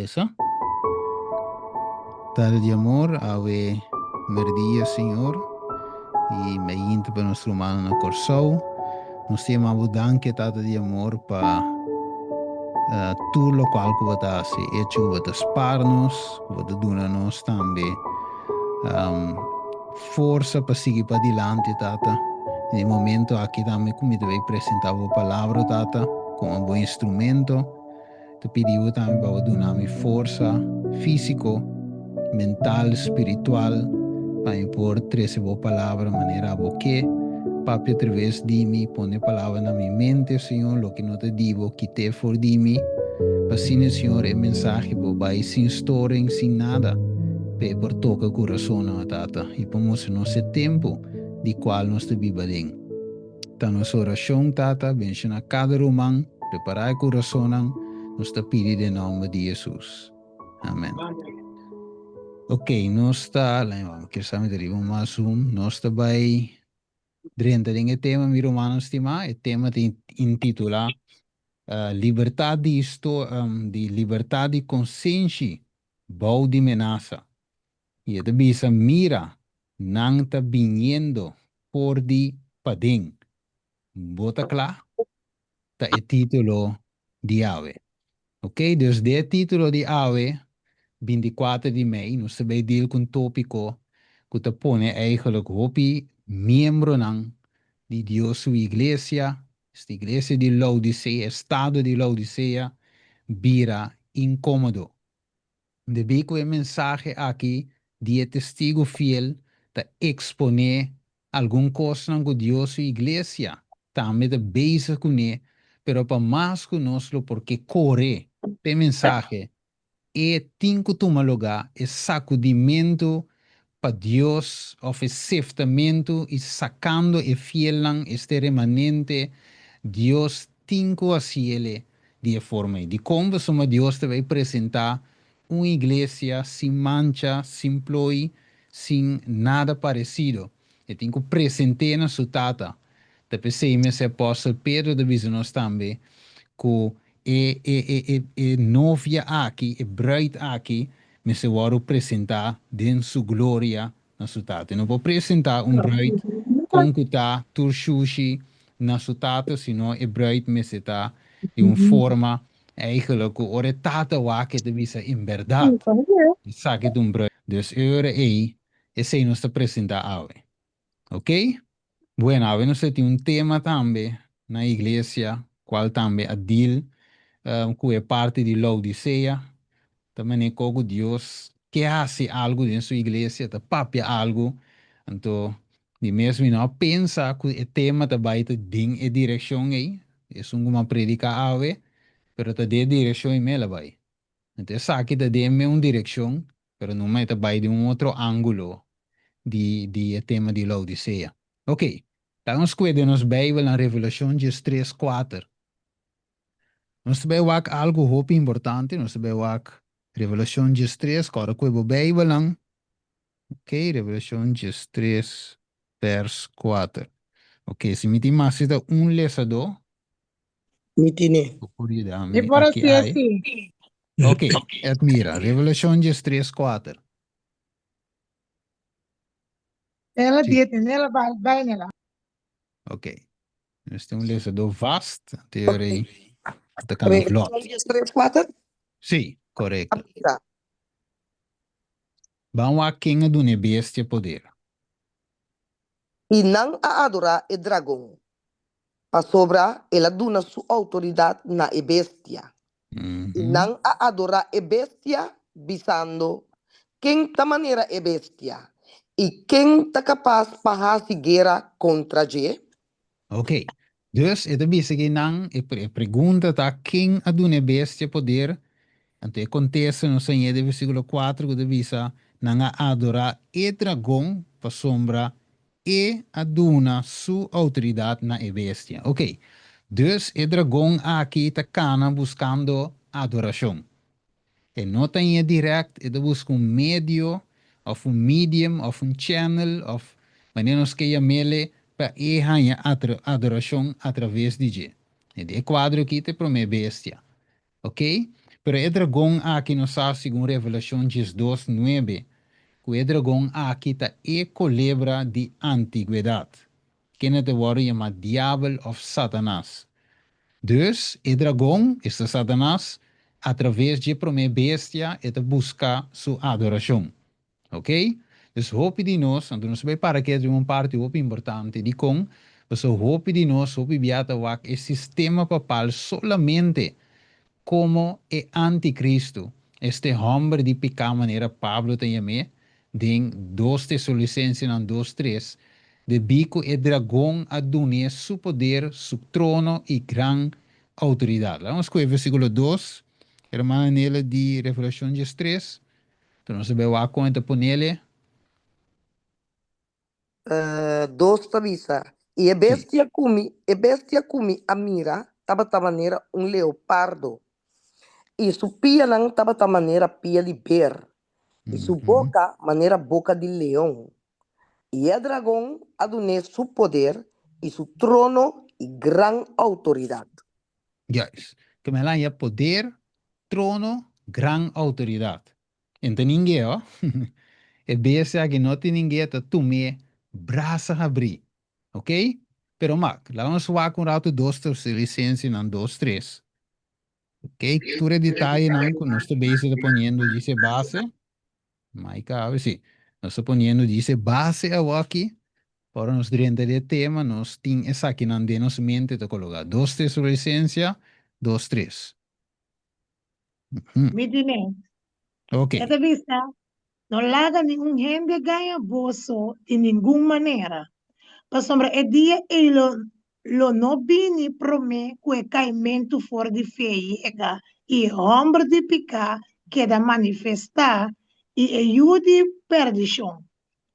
começa. Tarde de amor, ave merdia, Senhor, e me inta para nosso humano na corção. Nós temos a danke tata de amor para tudo o qual que você hace, hecho que você spar-nos, que você dona-nos também força para seguir para adiante, tata. No momento aqui também, como eu vai apresentar a palavra, tata, como um bom instrumento, te pediu também para dar-me força físico, mental, espiritual, para impor treze boa palavra, maneira boque, papi através de mim, põe palavra na minha mente, Senhor, lo que não te digo, que te for de mim, para sim, Senhor, é mensagem, vai sem história, sem nada, por toca o coração, na tata, e para mostrar nosso tempo, de qual nós te vivemos. Tá nossa oração, tata, benção a cada romano, preparar o coração, nós te pedimos em nome de Jesus. Amém. Ok, nós está, que sabe deriva mais nós está vai dentro do tema mi romano estima, o tema te intitula Liberdade de liberdade de consciência, bom de menaça. E é bisa mira, não está vindo por de padem. Bota claro, tá o título de ave. Ok, desde o título de ave, 24 de mei, nós também deal com tópico que te põe eigenlijk hopi membro nan de Deus sua igreja, esta igreja de Laodicea, estado de Laodicea, vira incômodo. De bico é mensagem aqui de testigo fiel de exponer algum coisa que Deus sua igreja também de beijo com ele, pero para mais conosco porque corre, tem mensagem e tem que tomar lugar, é sacudimento para Deus, oferecimento e sacando e fielan este remanente, Deus tem que fazer de forma. De como somos Deus te vai apresentar uma igreja sem mancha, sem ploi, sem nada parecido. E tem que apresentar na sua tata. Te pensei, mas apóstolo Pedro de nós também, que novia aqui, e bruid aqui, me se vai apresentar dentro sua glória na sua tata. Não vou apresentar bruid com que está sushi na sua tata, senão é bruid me se está de uma forma eigenlijk ore tata wake de visa in verdade. Saque de bruid. Dus eure aí, esse aí nos apresenta ave. Ok? Bueno, ave nos tem tema também na igreja, qual também a deal que é parte de Laodicea, também é como Deus que hace algo em sua igreja, te papia algo, então, de mesmo não pensa que o tema também te ding e direção aí, é uma predica ave, pero te dê direção e mela vai. Então, sabe que te dê uma direção, pero não é também de outro ângulo de tema de Laodicea. Ok, então, nós cuidamos Bíblia na Revelação de 3:4. Nós temos algo hope importante, nós temos Revelação 3, agora que o Bíblia lang, ok, Revelação 3, verso 4. Ok, se me tem mais lesador, Mitine. E cuidado, por aqui assim, aí. assim. Ok, admira, Revelação 3, 4. Ela Sim, diz, ela vai nela. ok. Nós temos lesador vasto, teoria, da cana vlot. Revelações 3:4. Sim, correto. Tá. Vamos a quem é do nebestia poder. E não a adorar o dragão. A sobra, ela duna sua autoridade na bestia. E não a adorar a bestia, bisando quem da maneira é bestia. E quem está capaz para guerra contra G. Ok. Dus, ito bisa ginang, pergunta tá quem a do nebestia poder, ante acontece no senha de versículo 4, que bisa, nanga adora e dragão pa sombra e aduna su autoridade na e bestia. Ok. Dus, e dragão aqui tá cana buscando adoração. E não tem direct, ele busca medio, of medium, of channel, of wanneer nós queremos para a adoração através de Deus. E de quadro aqui te promete bestia. Ok? Pero el dragón aquí nos está según Revelación 2:9. Que el dragón aquí está culebra de antigüedad. Que no te worden llamado diablo of Satanás. Dus, el dragão, este Satanás, através de primeira bestia, ele busca sua adoração. Ok? Dus, hoop de nós, então nós vamos para que é uma parte muito importante de com, mas hoop de nós, hoop de biata, o sistema papal solamente como é anticristo. Este homem de picar maneira Pablo tem me, den 2 Tesalonicenses 2:3, de bico e dragão adune su poder, su trono e gran autoridade. Vamos com o versículo 2, hermana nele de Revelação 3. Então nós vamos a conta por nele. 2 avisa. E Sim. bestia kumi a mira, taba ta maneira leopardo. E su pia nang taba ta maneira pia de ber. E su boca maneira boca de leão. E el dragão adune su poder e su trono e gran autoridade. Juist. Que me lá poder, trono, gran autoridade. Então ninguém, ó. É bestia que não tem ninguém, tá tume, braça abrir. Ok? Pero Mac, lá vamos falar com o rato 2 licença não 2:3. Ok? Tudo é detalhe não, que nós estamos ponendo dice base. Maica, a ver se. Nós estamos ponendo dice base aqui. Para nos diante de tema, nós tem essa aqui não de nos mente, to colocar 2 licença 2:3. Midine. Ok. Esta vista no larga nenhum gente ganha bolso de nenhuma maneira. Para sombra é dia e lo no bini prome que caimento for de feiega e homem de picar que da manifestar e ajude perdição.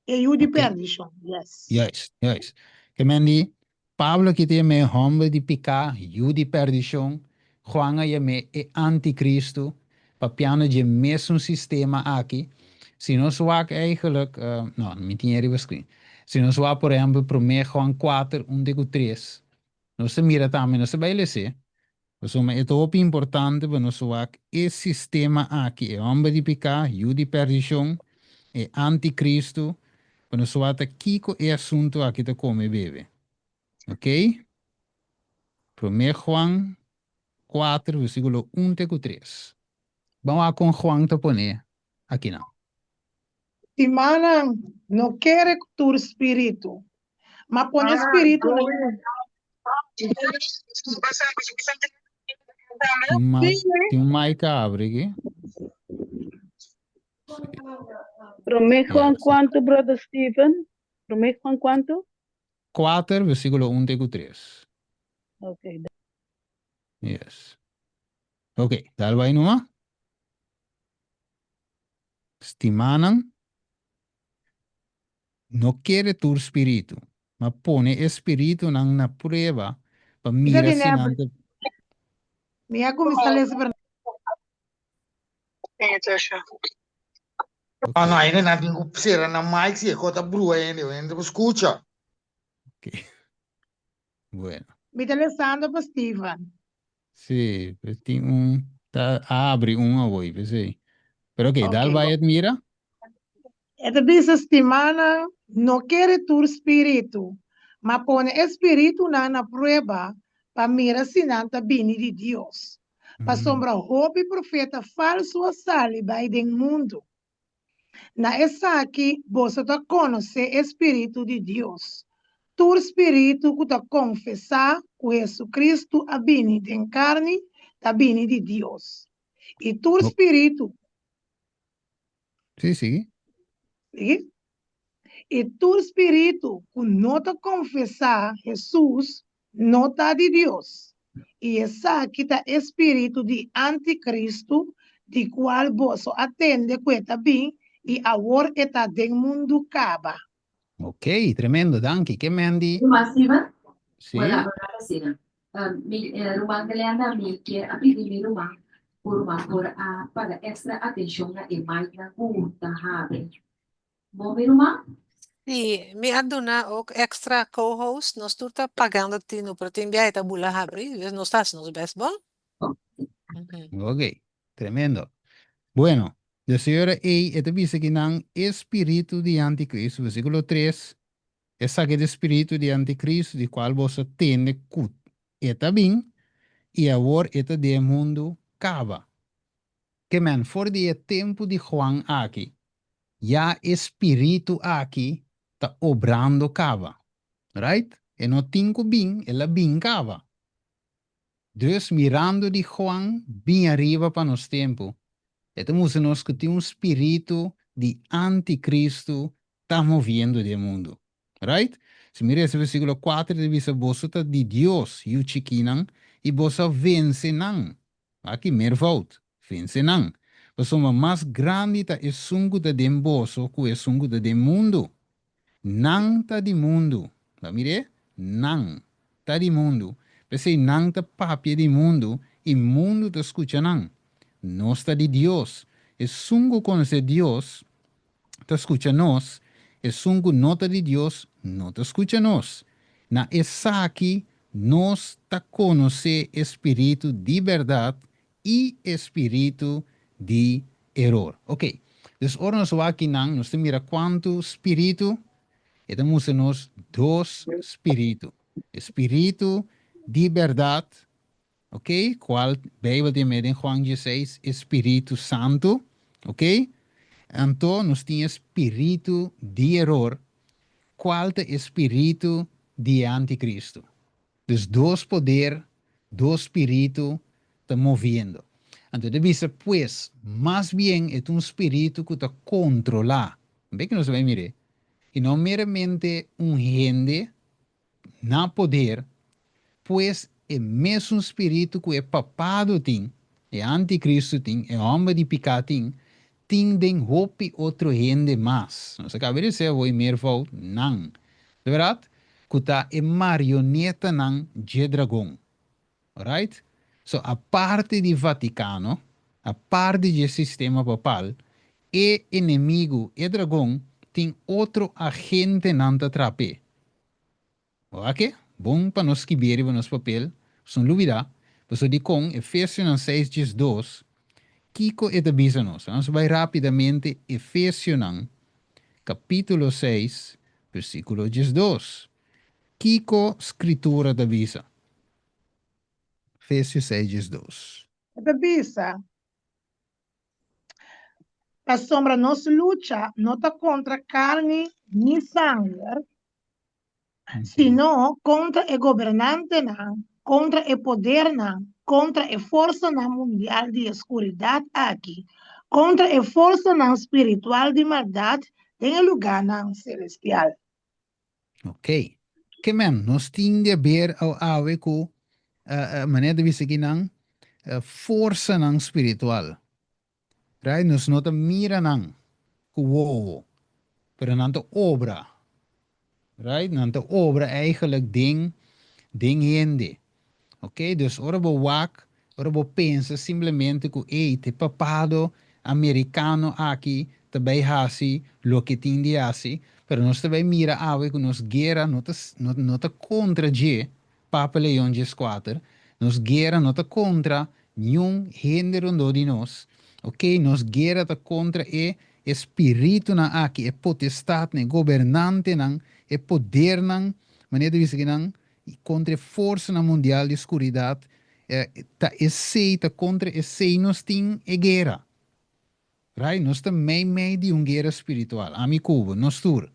Ajude Ok. perdição, yes. Juist. Que mendi, Pablo que tem me homem de picar, de perdição, Juan é me é anticristo, papiano de mesmo sistema aqui. Se nós wak eigenlijk, não, não tinha even screen. Se nós wak, por exemplo, para me Juan 4, 1-3, nós mira também, nós vai ler. Mas é muito importante para nós wak, esse sistema aqui, é homem de picar, de perdição, é anticristo, quando só ata kiko é assunto aqui tá come bebe. Ok? 1 Juan 4, versículo 1-3. Vamos a com Juan te poner aqui não. Semana não quer tu espírito, mas põe espírito na Tem mic abre aqui. Romeo Juan Yes. quanto, brother Stephen? Romeo Juan quanto? 4, versículo 1-3. Okay. Yes. Ok, dal vai numa. Stimanan não quer tu espírito, mas põe espírito na prova para mirar se não. minha comissão lê Ah, no, ainda não tenho que ser na Mike, se cota brua ainda escuta. Ok. Bueno. me telesando para Steven. Sí, pues tiene abre hoy, pues sí. Pero ok, dal Ok. vai mira. Esta bisa semana não quer tu espírito, mas põe espírito na prova para mirar se não está bem de Deus. Para sombra roupa profeta falso a saliba e do mundo. Na essa aqui, você está conhecer espírito de Deus. Tu espírito que está confessar que Jesus Cristo a bem de carne, está bem de Deus. E tu espírito, Sí, sí. ¿sí? E tu espírito que não está confessar Jesus, não está de Deus. E essa aqui está espírito de anticristo, de qual você atende que está bem, e agora está dentro do mundo acaba. Ok, tremendo, danke. ¿Qué Mandy? Rumah Steven? Sí. Wala berapa sih na? Rumah kalian na mikir, api di rumah por para extra atención na imay na tahabe. Mo rumah? Sì, mi aduna ook extra co-host, nos turta pagando tino, pero te envia ita bula habri, nos tas nos baseball. Ok. Tremendo. Bueno, de Señora este dice que nan espíritu de anticristo, versículo 3, es aquel espíritu de anticristo, de cual vos tiene cut. Eta bien, y ahora este de mundo cava. Que man, for de tempo de Juan aqui, ya espíritu aqui está obrando cava. Right? E no tinco bem, ela bem cava. Dus mirando de Juan, bem arriba para nos tempo. Estamos nós que tem espírito de anticristo está movendo o mundo. Right? Se mira esse versículo 4, diz você está de Deus, e o chiquinan, e você vence não. Aqui, mervout, vence não. Você é mais grande tá é sungo da dem bosso, que é sungo da dem mundo. Não tá de mundo. Tá mire? Não tá de mundo. Pensei, não tá papia de mundo, e mundo tá escuta não. Não está de Deus. É sungo conhecer Deus, te escucha nós. É sungo nota de Deus, não te escucha nós. Na essa aqui, nós te conhecer espírito de verdade e espírito de erro. Ok. Dus ora nós aqui não, nós temos quanto espírito, e temos nós dois espírito. Espírito de verdade, ok? Qual Bijbel tem em Juan 16, Espírito Santo, ok? Então, nós temos espírito de erro, qual é espírito de anticristo. Dus dois poder, dois espírito estão movendo. Então, deve pues, mais bem é um espírito que está controlar. Bem que nós vamos mirar. E não meramente gente na poder, pues é mesmo espírito que é papado tem, é anticristo tem, é homem de pecado tem den hope outro gente mais. Não se acaba de ser o merval, não. De verdade, que tá é marioneta não de dragão. Alright? So, a parte do Vaticano, a parte do sistema papal, é inimigo, é dragão, tem outro agente não te atrape. Ok? Bom para nós que ver nos papel, sem dúvida, você de com Efésios 6, 2, Kiko é da bisa nós. Vamos vai rapidamente Efésios capítulo 6, versículo 2. Kiko escritura da bisa. Efésios 6, 2. Bisa, a sombra nossa luta não está contra carne nem sangue, sino contra o governante, contra o poder, contra a força mundial de escuridade aqui, contra a força espiritual de maldade em lugar celestial. Ok. Que man, nós temos de ver a ver com a maneira de seguir força espiritual. Right? Nós não mira com o pero não obra. Right? Não obra eigenlijk ding gente. Ok? Dus ora bo wak, ora bo pensa simplesmente que te papado americano aqui também hasi lo que tem de hasi, pero nós também mira ave que nos guerra não tá contra je Papa Leão 4, nos guerra não tá contra nenhum gênero de nós, ok? Nos guerra tá contra espírito na aqui, potestade, governante nan, poder nan, maneira de dizer nan, contra a força mundial de escuridade, tá aceita contra esse nós tem guerra. Right? Nós estamos meio de uma guerra espiritual. Ami Cuba, nós tur.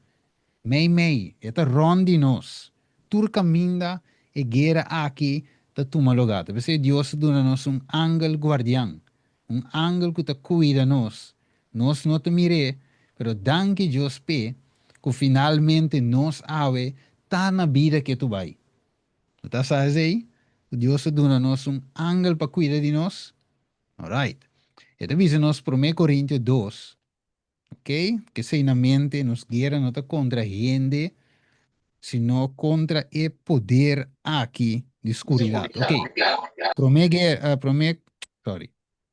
Meio. Eta rondi nós. Tur caminha e guerra aqui tá toma lugar. Porque Deus dá nós ángel guardião. Ángel que tá cuida nós. Nós não te mire, pero danke Deus pe, que finalmente nós ave tá na vida que tu vai. Tu tá sabes aí? Deus dá nós ángel para cuidar de nós. Alright. Esta dice nos 1 Corintios 2, ok? Que se na mente nos guerra não está contra gente, sino contra o poder aqui de escuridade. Ok?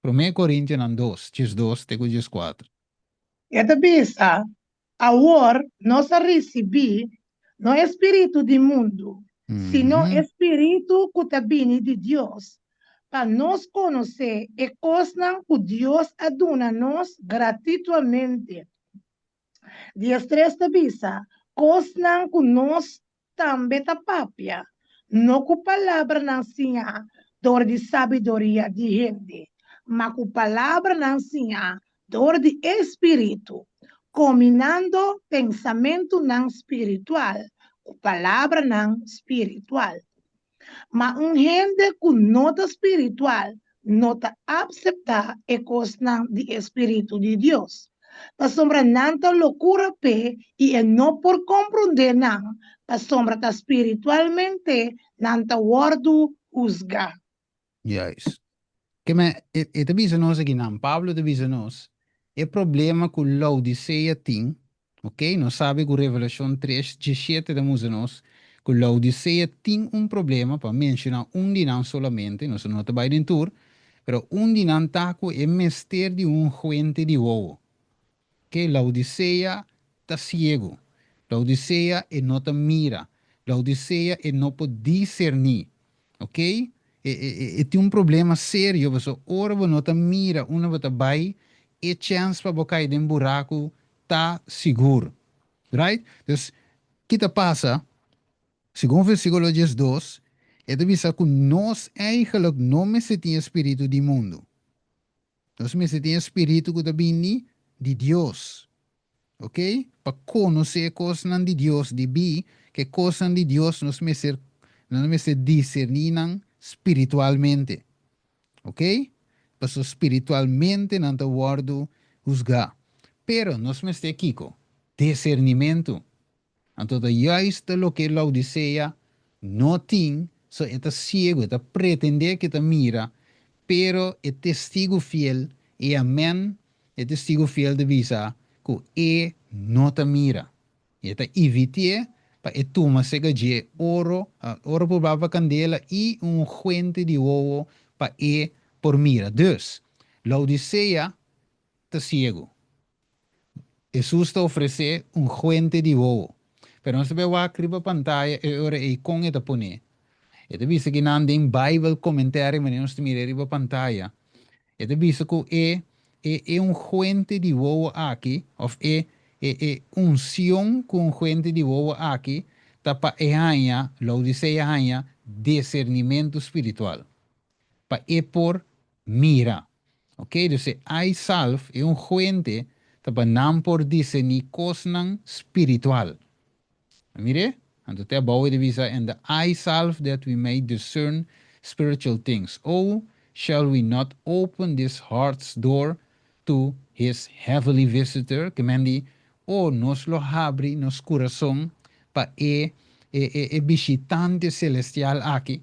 1 Corintios 2, 2, tego 4. Esta bisa, agora nós recebemos não é espírito do mundo, sino espírito que está vindo de Deus, para nos conocer e coisas que Deus aduna nos gratuitamente. Dias três da bisa, coisas que nós também tá papia. Não com palavra não sinha, dor de sabedoria de gente, mas com palavra não sinha, dor de espírito, combinando pensamento não espiritual, com palavra não espiritual. Mas gente com nota espiritual, nota aceitar a coisa de espírito de Deus. Pa sombra nanta loucura pe e não por compreender não. Pa sombra tá espiritualmente nanta wordo usga. Juist. Que me, het avisa nos aqui, não, Pablo te avisa nos. O problema com Laodicea tem, ok? Nós sabe que Revelação 3, 17 da música nos, que Laodicea tem problema, para mencionar de não solamente, nós não vai dentro, pero de não taco é mester de gente de ovo. Que Laodicea está ciego. Laodicea não te mira. Laodicea não pode discernir. Ok? E tem problema sério. Você ora não te mira, uma você vai, e chance para cair em buraco tá seguro. Right? Então, o que te passa? Segundo o versículo 12, é de vista que nós eigenlijk não me se tem espírito do mundo. Nós me se tem espírito que vem de Deus. Ok? Para conhecer coisas de Deus, de bi, que coisas de Deus nos me ser discernir espiritualmente. Ok? Para espiritualmente não te guardo juzgar. Pero nos me está aqui, discernimento. Então, juist lo que Laodicea não tem, so está ciego, está pretender que te mira, pero é testigo fiel, e amém, é testigo fiel de visa, que não te mira. E está evite para toma sega de ouro, ouro por baba candela e fuente de ovo para por mira. Dus, Laodicea está ciego. Jesus está oferecendo fuente de ovo. Pero nós vemos aqui na pantalla e ora e com eta pone. E te visa que não tem Bible comentário, mas nós mirar na pantalla. E te visa que é fuente de ovo aqui, ou é unção com fuente de ovo aqui, tapa e hanha, Laodicea hanha, discernimento espiritual. Pa e por mira. Ok? Então, ai salve é fuente, tapa não por discernir coisas espiritual. Mire, and the bow de visa and the eye salve that we may discern spiritual things. Oh, shall we not open this heart's door to his heavenly visitor? Que mendi, nos lo abre nos coração para visitante celestial aqui.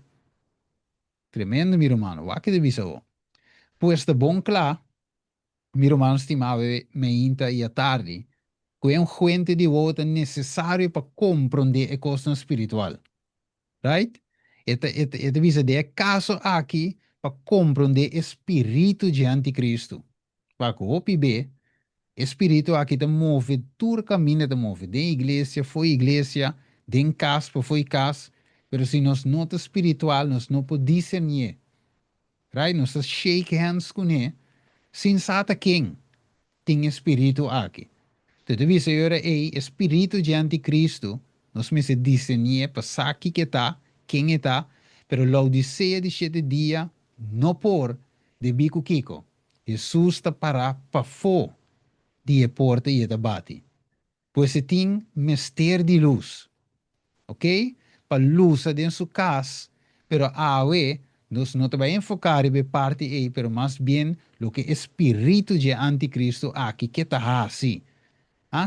Tremendo, meu irmão. O que de visa o? Pues de bom claro, meu irmão estimava me inta e a tarde. Que é fuente de volta necessário para compreender a questão espiritual. Right? Esta visa de caso aqui para compreender o espírito de anticristo. Para que o PB, espírito aqui te move, todo caminho te move. De igreja, foi igreja, de casa, foi casa. Mas se nós não é espiritual, nós não podemos discernir. Right? Nós shake hands com ele. Sem saber quem tem espírito aqui. Então, visa agora é espírito de anticristo. Nós me se discernir para saber que está, quem está, pero Laodicea de 7 dias não por de bico kiko. Jesus está para fora de porta e de bate. Pois se tem mistério de luz. Ok? Para luz dentro de sua casa, pero awe nós não vamos enfocar em parte aí, pero mais bem o que espírito de anticristo aqui que está assim.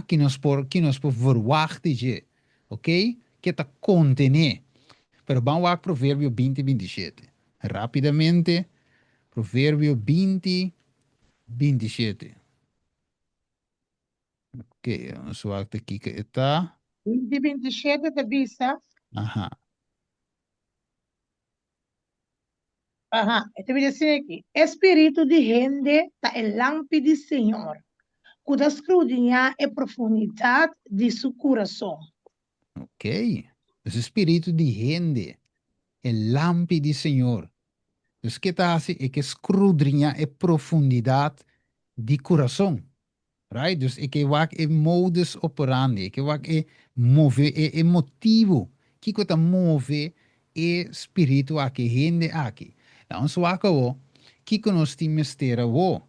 Que nós por verwachten, ok? Que está contener. Pero vamos a Provérbio 20, 27. Rapidamente, Provérbio 20, 27. Ok, vamos a ver aqui que está. 27 da bisa. Ajá. Ajá, este vídeo dice aquí, espíritu de gente está el lampi del Señor, cuya escudriña e profundidad de su corazón. Ok. Esse espírito de rende é lampe de Senhor. Dus que tá assim é que escrudrinha a profundidade de coração. Right? Dus ik wak e modus operandi, ik wak e move e motivo. Kiko ta move e spiritu aki, hende aki. Nou, so waka wo, kiko nos ti mistera wo.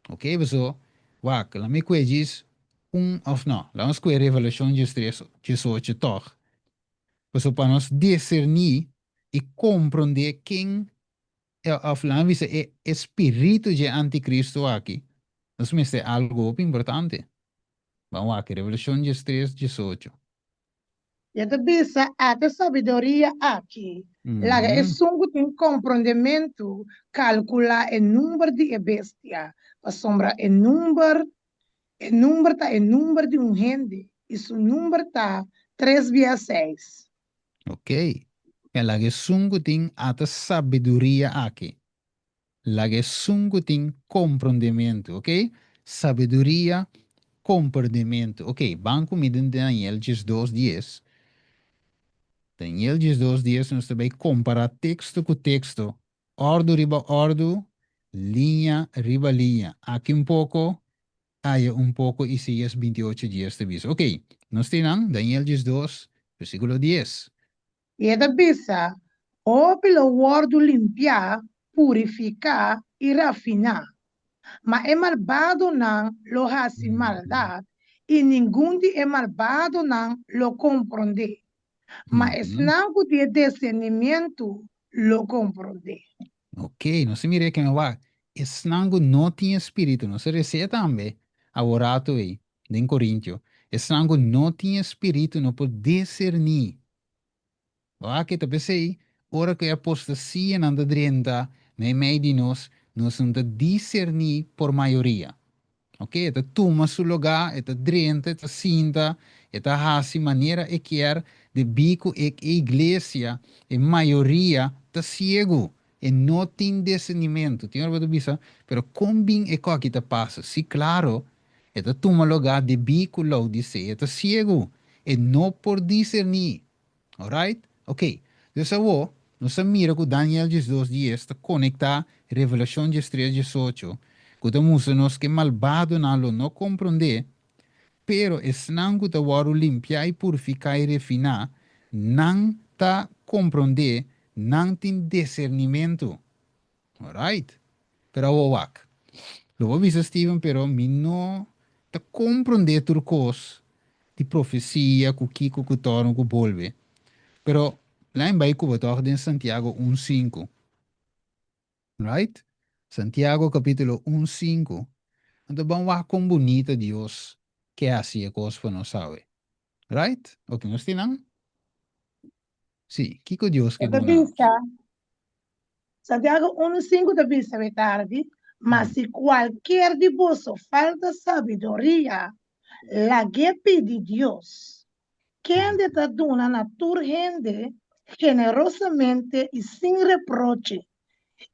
Ok, so, wak, la me kwejis, of no, la ons kwe revelation just toch. So para nos discernir e compreender quem of la visa e espírito de anticristo aqui. Nos me algo importante. Vamos aqui, Revolução 3, 18. E te bisa até sabedoria aqui. Laga é sungo tem compreendimento, calcular o número de bestia, para sombra o número tá o número de gente, e o número tá 3 vezes 6. Ok. Laga sungo tem até sabedoria aqui. Laga sungo tem compreendimento, ok? Sabedoria, compreendimento. Ok, banco me Daniel 2:10. Daniel 2:10 nós também comparar texto com texto, ordo riba ordo, linha riba linha. Aqui um pouco, aí um pouco, Isaías 28:10 te diz. Ok, nós temos Daniel 2, versículo 10. E te bisa, o pelo word limpiar, purificar e refinar. Mas é malvado não lo hace maldade, e ninguém de é malvado não lo compreende. Mas não de discernimento lo compreende. Ok, não se mire que me va. Esnango não tinha espírito, não se recebe também. A orato aí, em Coríntios. Esnango não tinha espírito, não pode discernir. Aqui também sei, ora que a apostasia anda drenta, nem meio de nós não discernir por maioria. Ok? Eta toma su lugar, eta drenta, eta sinta, eta hasi maneira e quer de bico e igreja, e maioria tá cego, e não tem discernimento. Tem hora bisa, pero combin e co que tá passa. Se claro, eta toma lugar de bico lo dice, eta cego, e não por discernir. Alright? Ok. Dus eu nós mira que Daniel 2:10 está conectar Revelação 3:18. Que nos que malvado não compreender, pero esnango ta waru limpia e purificar e refinar, não ta compreender, não tem discernimento. Alright? Pero o wak. Lo vou dizer, Steven, pero mi não ta compreender turcos de profecia, que kiko, que torno, que bolve. Pero lá em Baiku, em Santiago 1:5. Right? Santiago capítulo 1:5. Então vamos lá com bonita Deus que assim a coisa para nós sabe. Right? Ok, nós temos? Sim, que que Deus que E te dona? bisa, Santiago 1:5 te bisa de tarde, mas se qualquer de vós falta sabedoria, la que pede Deus, quem te dona na tua gente generosamente e sem reproche,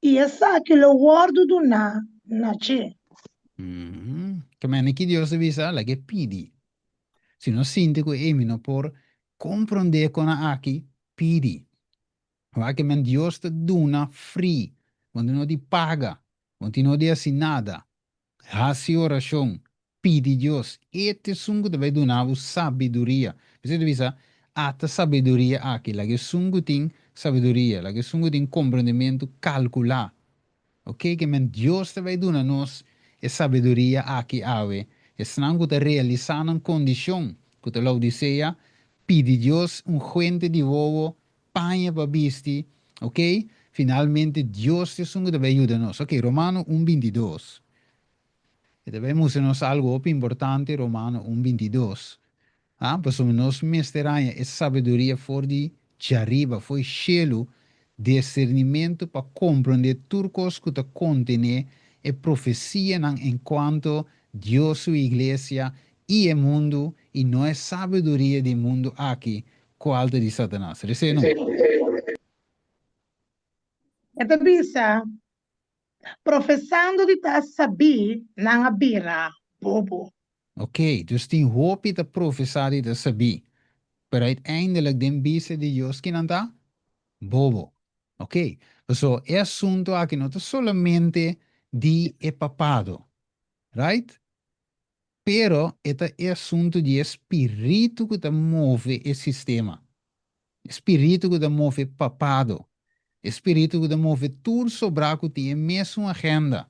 e essa que o word do na che. Que mane que Deus avisa la que pidi. Se não sente que emino por compreender com a aqui, pidi. Vai que men Deus te dona free, quando não te paga, quando não te assim nada. Hace oração, pede Deus, e te sungo te vai donar sabedoria. Você devisa, ata sabedoria aqui, la que sungo tem sabedoria, la que sungo tem compreendimento, calcular. Ok, que men Deus te vai donar nos e sabedoria aqui ave. E senão que te realizar uma condição, que te Laodiceia, pede Deus gente de novo, panha para bisti, ok? Finalmente Deus te sungo te vai ajudar nos. Ok, Romano 1:22. E devemos nos algo importante, Romano 1:22. Pues nos mestranha e sabedoria for de arriba, foi cheio discernimento para compreender turcos que te contém e profecia enquanto Deus sua igreja e o mundo e não é sabedoria do mundo aqui, qual de Satanás. Receno? E te bisa, professando de ta saber na bira, bobo. Ok, dus die hoop je te professare te saber. Maar uiteindelijk den bise de Deus que não dá bobo. Ok? So, é assunto aqui não é solamente de papado, right? Pero este é assunto de espírito que te move o sistema. Espírito que te move papado. Espírito que te move tudo sobre que tem a mesma agenda.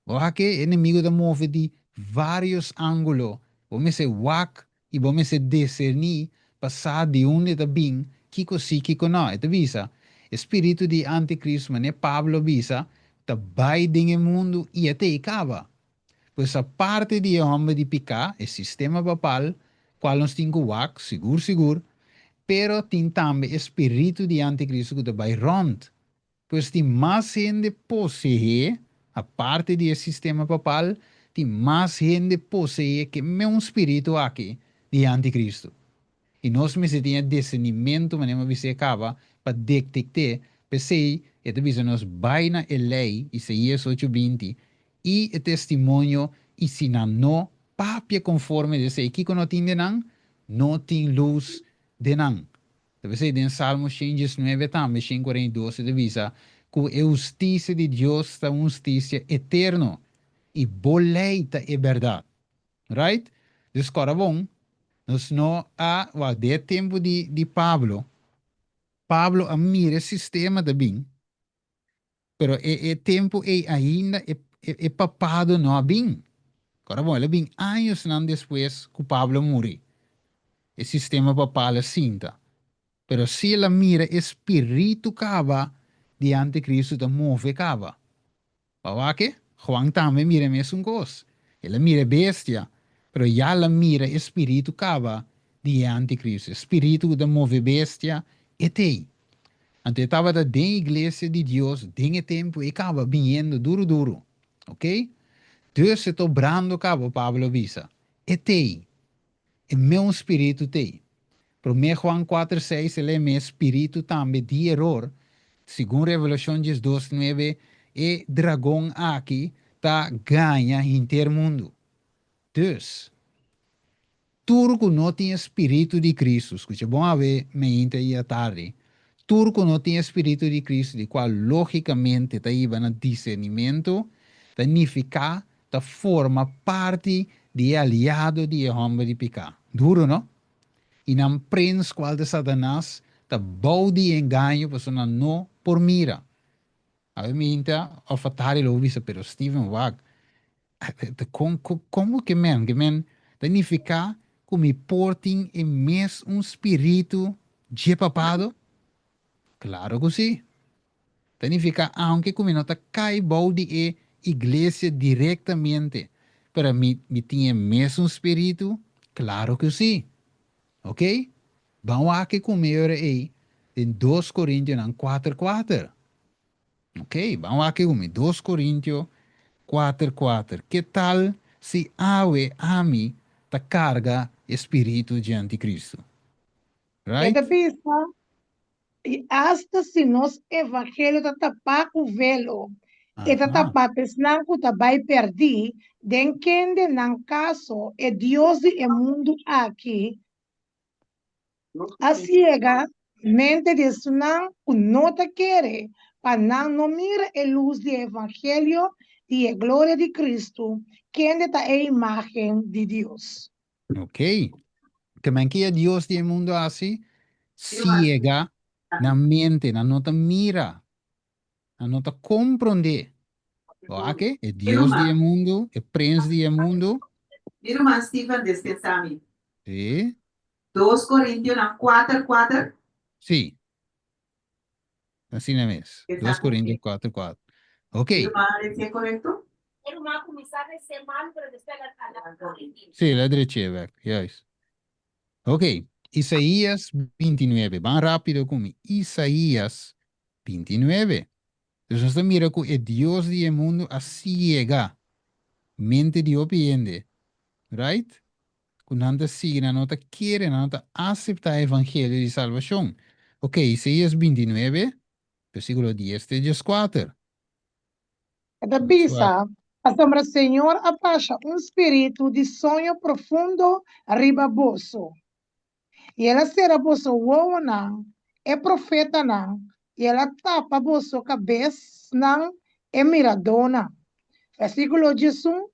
O que inimigo te move de vários ângulos. Vamos se wak e vamos se discernir passar de onde está bem, kiko si, kiko não. Eta visa. Espírito de anticristo, mas Pablo visa, tá vai em mundo e até acaba. Pois a parte de homem de picar, o sistema papal, qual nós temos que wak, seguro, pero tem também espírito de anticristo que vai rond. Pois tem mais gente possui, a parte do sistema papal, tem mais gente possui que meu espírito aqui de anticristo. E nós temos discernimento, mas não se acaba, para detectar, para sei, e talvez nós vai na lei, Isaías 8:20, e o testemunho, e se não, papia conforme de sei, que não tem de não tem luz de não. Talvez em Salmo 119 também, 142, se divisa, que a justiça de Deus é uma justiça eterna, e boleita é verdade. Right? Então, agora bom, nós não há, de tempo de Pablo, Pablo a mira o sistema também, pero o tempo ainda é papado não bem. Agora bom, ele bem anos não depois que Pablo morreu. O sistema papal é cinta. Pero se ela mira espírito cava de anticristo da move cava. Para que? Juan também mira mesmo coisa. Ela mira bestia, pero já ela mira espírito cava de anticristo. Espírito da move bestia e tem. Então estava da igreja de Deus, tem tempo e cava vindo duro. Ok? Deus se brando cava Pablo visa. E tem. E meu espírito tem. Para Juan 4:6, ele é meu espírito também de erro. Segundo Revelação 2:9, e dragão aqui tá ganha inteiro mundo. Dus, turco não tem espírito de Cristo. Escute, bom a ver, me aí à tarde. Turco não tem espírito de Cristo, de qual logicamente está aí no discernimento, significa, tá forma parte de aliado de homem de picar. Duro, não? E não prens qual de Satanás, tá bom de engano, pessoa não por mira. A mim, ao fatari lo visa, pero Stephen Wag, como que men, significa que me portem em mes espírito de papado? Claro que sim. Significa, aunque como não está cai balde e igreja diretamente, para me tinha mesmo espírito? Claro que sim. Ok? Vamos aqui comer aí em 2 Coríntios 4:4. Ok? Vamos aqui comer 2 Coríntios 4:4. Que tal se awe a mim ta carga espírito de anticristo? Right? Esta pista, e hasta se nos evangelho tá tapar com velo, e tá tapar pesnan que tá vai perder, den quende nan caso, e Deus e mundo aqui, a ciega, mente de sunan, que não te quer, para não mira a luz do evangelho e a glória de Cristo, quem está a imagem de Deus. Ok. Também que é Deus do mundo assim, ciega na mente, na nota mira, na nota compreender. Ok? É Deus do mundo, é príncipe do mundo. Irmã Stephen, descansame. Sim. 2 Coríntios 4:4. Sim. Assim é mesmo. 2 Coríntios 4:4. Ok. Irmã, é correto? Irmã, começar a ser mal para descer a Coríntios. Sim, la derecha, yes. Ok. Isaías 29. Van rápido comigo. Isaías 29. Entonces, mira que el Dios del mundo así llega. Mente de opiende. Right? Cuando antes sigue, no te quiere, no te acepta el evangelio de salvación. Ok, Isaías 29, versículo 10 de 4. Da bisa, a sombra Senhor apacha espírito de sonho profundo ribaboso. E ela será boso woa não, é profeta não, e ela tapa a sua cabeça não é miradona. Versículo 11.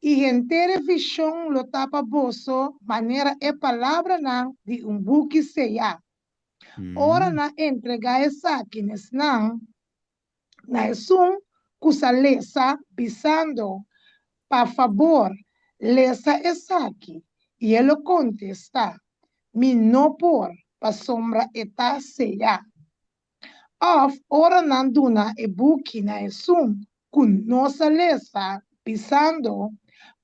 E entere visão lo tapa bolso, maneira é palavra não de buque seja. Ora na entrega essa aqui não, na sum cusa lesa pisando pa favor lesa essa aqui. E ele contesta, mi no por pa sombra eta seja. Of ora nanduna e buki na sum kun nossa lesa pisando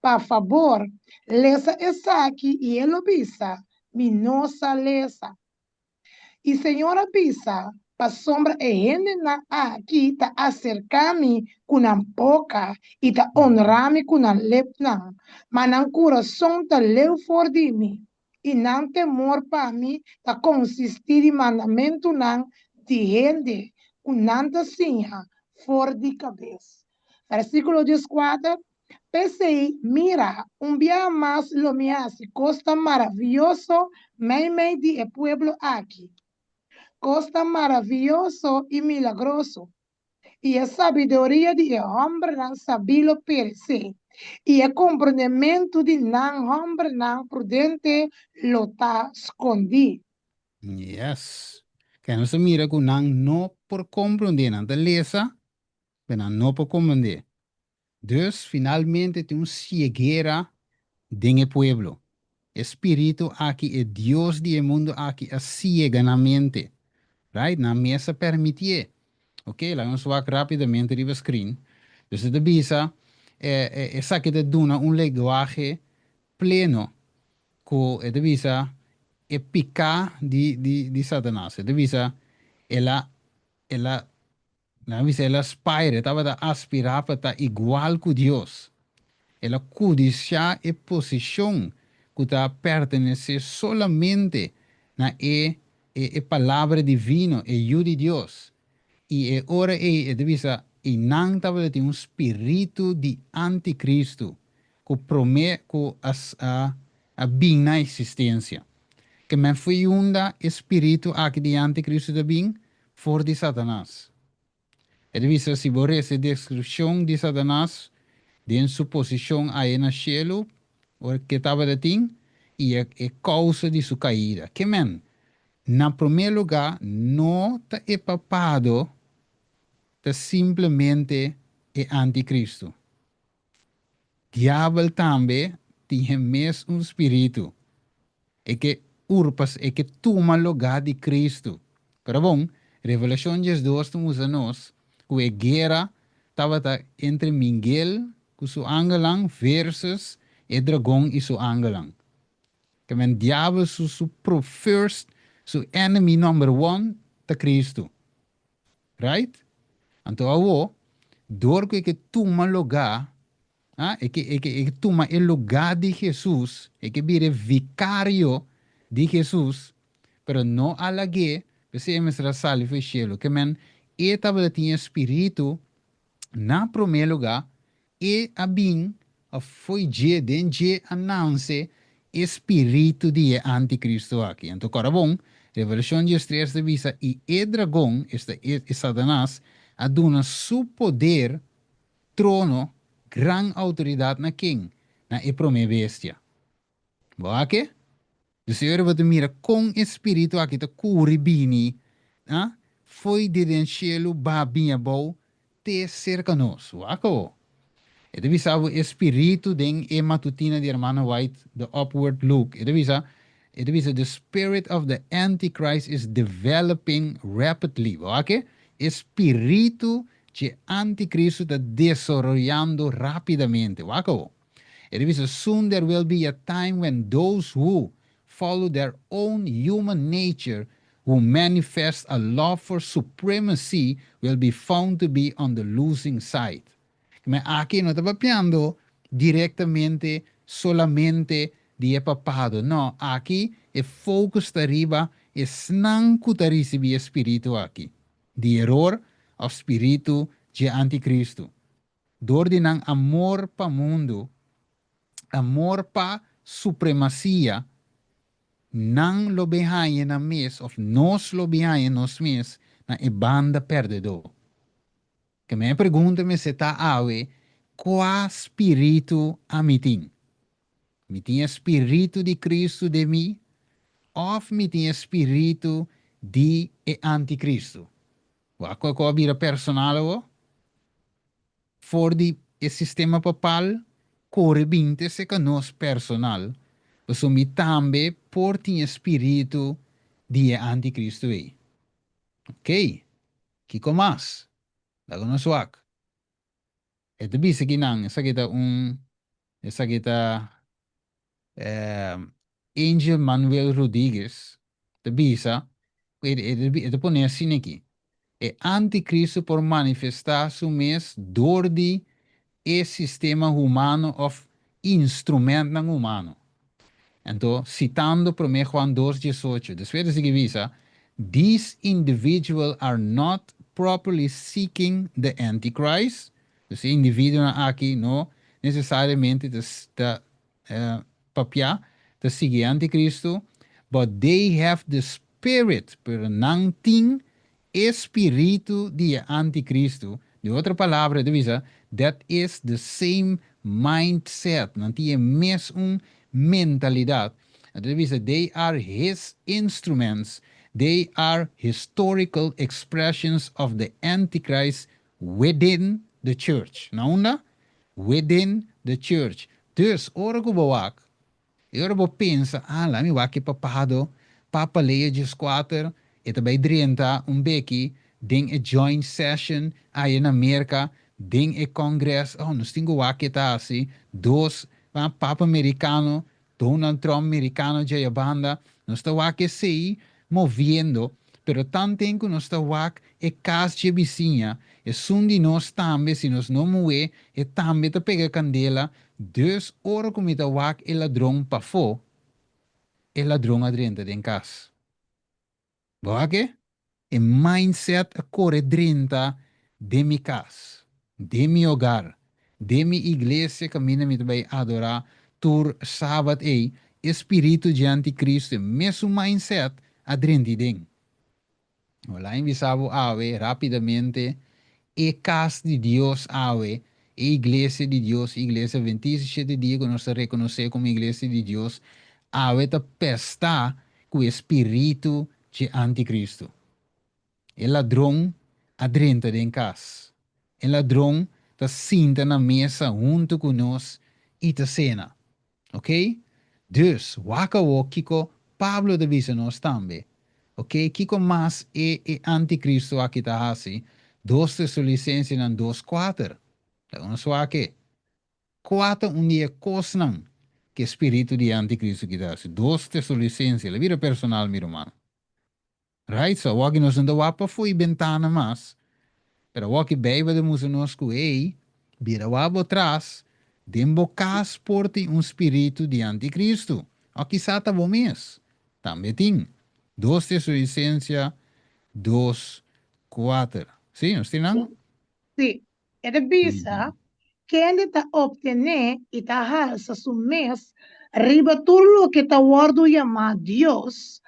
pa favor lesa essa aqui e ele bisa mi nossa lesa. E senhora bisa pa sombra e gente na aqui ta acercami kuna poca e ta honrami kuna lepna. Manan coração ta leu for de mim. E não temor pa mim ta consistir em mandamento não de gente kunanta sinha for de cabeça. Versículo 14. Pensei, mira, dia más lo me hace, costa maravilloso, me di el pueblo aquí. Costa maravilloso y milagroso. Y es sabiduría de hombre não sabilo perecer. E é compreendimento de não hombre não prudente lo tá escondido. Yes. Que não se mira que não por compreender, não te lesa, mas não por compreender. Dus, finalmente, tem cegueira en pueblo. Espíritu aqui é Deus de mundo aqui é ciega na mente. Right? Na mesa permitir. Ok, lá vamos ver rapidamente no screen. Dus de visa essa que te dona linguagem pleno. Que de visa é picar de Satanás. De visa ela aspira, estava a aspirar para estar igual com Deus. Ela codicia a posição que está pertenece solamente na palavra divina, e de Deus. E ora devisa e não estava tem espírito de anticristo que promete que a bem na existência. Que me foi espírito aqui de anticristo de bem for de Satanás. E devisa se você essa descrição de Satanás de sua posição aí no cielo, o que estava de tim, e a causa de sua caída. Que men, na primeiro lugar, não está papado, está simplesmente é anticristo. Diabo também tem mesmo espírito, é que urpas, é que toma lugar de Cristo. Pero bom, Revelação 2 temos a nós, que a guerra estava entre Miguel com seu angelang versus o dragão e seu angelang. Que men diabo su first, su enemy number 1, ta Cristo. Right? Então, door que toma lugar, que toma o lugar de Jesus, que vire vicario de Jesus, pero não alague, você é salve cielo, que men, estava tinha espírito, na primeiro lugar, e a bem, foi dia announce espírito de anticristo aqui. Então, agora bom, Revelação 3 de visa, e o dragão, este Satanás, aduna su poder, trono, gran autoridade na quem? Na prome bestia. Boa aqui? O Senhor vai mira com espírito aqui, te curi bini, foi de den cielo, babinha bom, te cerca nos. Wako. E deve saber o espírito den matutina de hermana White, the upward look. E deve saber, the spirit of the Antichrist is developing rapidly. Ok? Espírito de anticristo está desarrollando rapidamente. Wako. E deve saber, soon there will be a time when those who follow their own human nature, who manifest a love for supremacy, will be found to be on the losing side. Mas aqui não está papiando diretamente, solamente de papado. Não, aqui é foco está arriba, é não que está recebendo espírito aqui. De error ao espírito de anticristo. Dor de não amor para mundo, amor para supremacia, não lo behaien na mes, of nos lo behaien nos mes, na e banda perdedor. Que me pergunta me se tá awe, qual espírito a mim tem? Me tem espírito de Cristo de mim? Ou me tem espírito de anticristo? Qual vira personal o? For di e sistema papal, corre binte se que nos personal. So mi tambe por ti espírito de anticristo e. Ok? Kiko mas? Lago no swak. Ito bisa ginang, sa kita esa kita eh, Angel Manuel Rodriguez, ito bisa, ito po niya siniki. E anticristo por manifestar su mes dor de e sistema humano of instrumento ng humano. Então, citando 1 Juan 2:18, después de visa, these individuals are not properly seeking the Antichrist. Dus indivíduo aqui não necessariamente está papia de seguir Anticristo, but they have the spirit, pero não tem espírito de Anticristo. De outra palavra, divisa, that is the same mindset, não tem mesmo mentalidade. Divisa, they are his instruments. They are historical expressions of the Antichrist within the church. Naunda? Within the church. Dus, ora ko bawak, ora bo pensa, lá mi waki papado, papa leia de squatter, e também drienta beki, ding a joint session, aí na América, ding a congress, nós tingo waki tá assim, dos, papa americano, Donald Trump americano de banda, nós tá waki sei, movendo, pero tanto que nós tá waki e cas de vizinha, e sundi nós também, se nós não moe, e também tá pega candela, dus ora como tá waki e ladrão pa fo, e ladrão adrenta den cas. Waki? E mindset a corre drinta de mi casa, de mi hogar, de mi iglesia que mina mit vai adorar, tur sábado espírito de anticristo, mesmo mindset a drinti den. Olá, invisavo ave rapidamente, e casa de Deus ave, e iglesia de Deus, iglesia 27 dias que nós reconhecemos como iglesia de Deus, ave ta pesta com o espírito de anticristo. El ladrão adrenta em casa. El ladrão está senta na mesa junto conosco e está cena. Ok? Dus, waka wo kiko Pablo de visa nós também. Ok? Kiko mas e anticristo aqui está assim. 2 Tessalonicenses en 2:4. Então, nós wake. 4 dia cosnan que espírito de anticristo que está assim. 2 Tessalonicenses, la vida personal, mi hermano. Right? So, waki nos anda wapa foi ventana mas. Pero waki beiba de musa nos kuei, bira wabo atrás, dembo cas porti espírito de anticristo. Aqui sata bo mes. Também tem. 2 Tessalonicenses 2:4. Sim, nós temos? Sim. Era bisa, quem está obtendo e está halsa su mes, riba tudo que está guardo chamar Deus,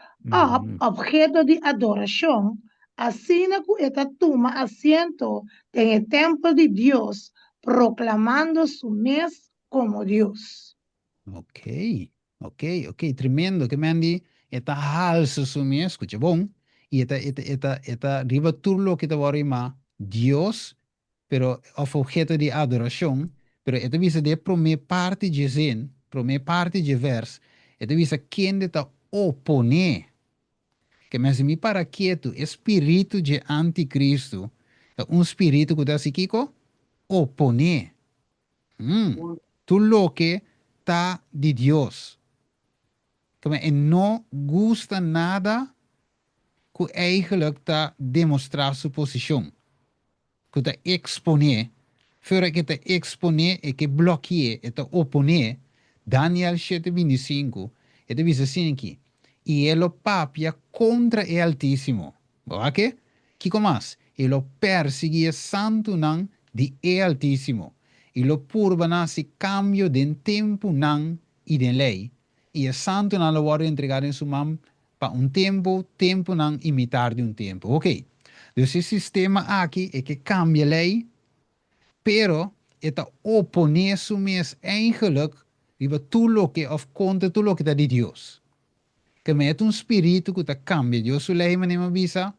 objeto de adoração, assim que está toma assento en el templo de Dios, proclamando su mes como Dios. Ok, tremendo. Que mandi, eta halsa su mes, escucha bom, e eta riba tudo que está guardo Deus, pero of objeto de adoração, pero esta visa de primeira parte de zen, primeira parte de vers, esta visa quem está opone, que mas me para quieto, espírito de anticristo, espírito que está kiko opone, tu lo que está de Deus, que não gusta nada que eigenlijk está demonstrar sua posição. Que te exponer, voor que te exponer e que bloqueie e te oponer, Daniel 7:25, e te dice assim aqui, e ele papia contra o Altíssimo. Ok? Que mais? Ele perseguia santo nan de o Altíssimo. Ele purba na se cambio de tempo nan e de lei. E o santo nan lo vuole entregare in sua mão para tempo nan imitar de tempo. Ok? Dus esse sistema aqui é que cambia a lei, pero het opone su mes eigenlijk riba tulo que of contra tulo que tá de Deus. Que me é um espírito que tá cambia Deus su lei manema visa,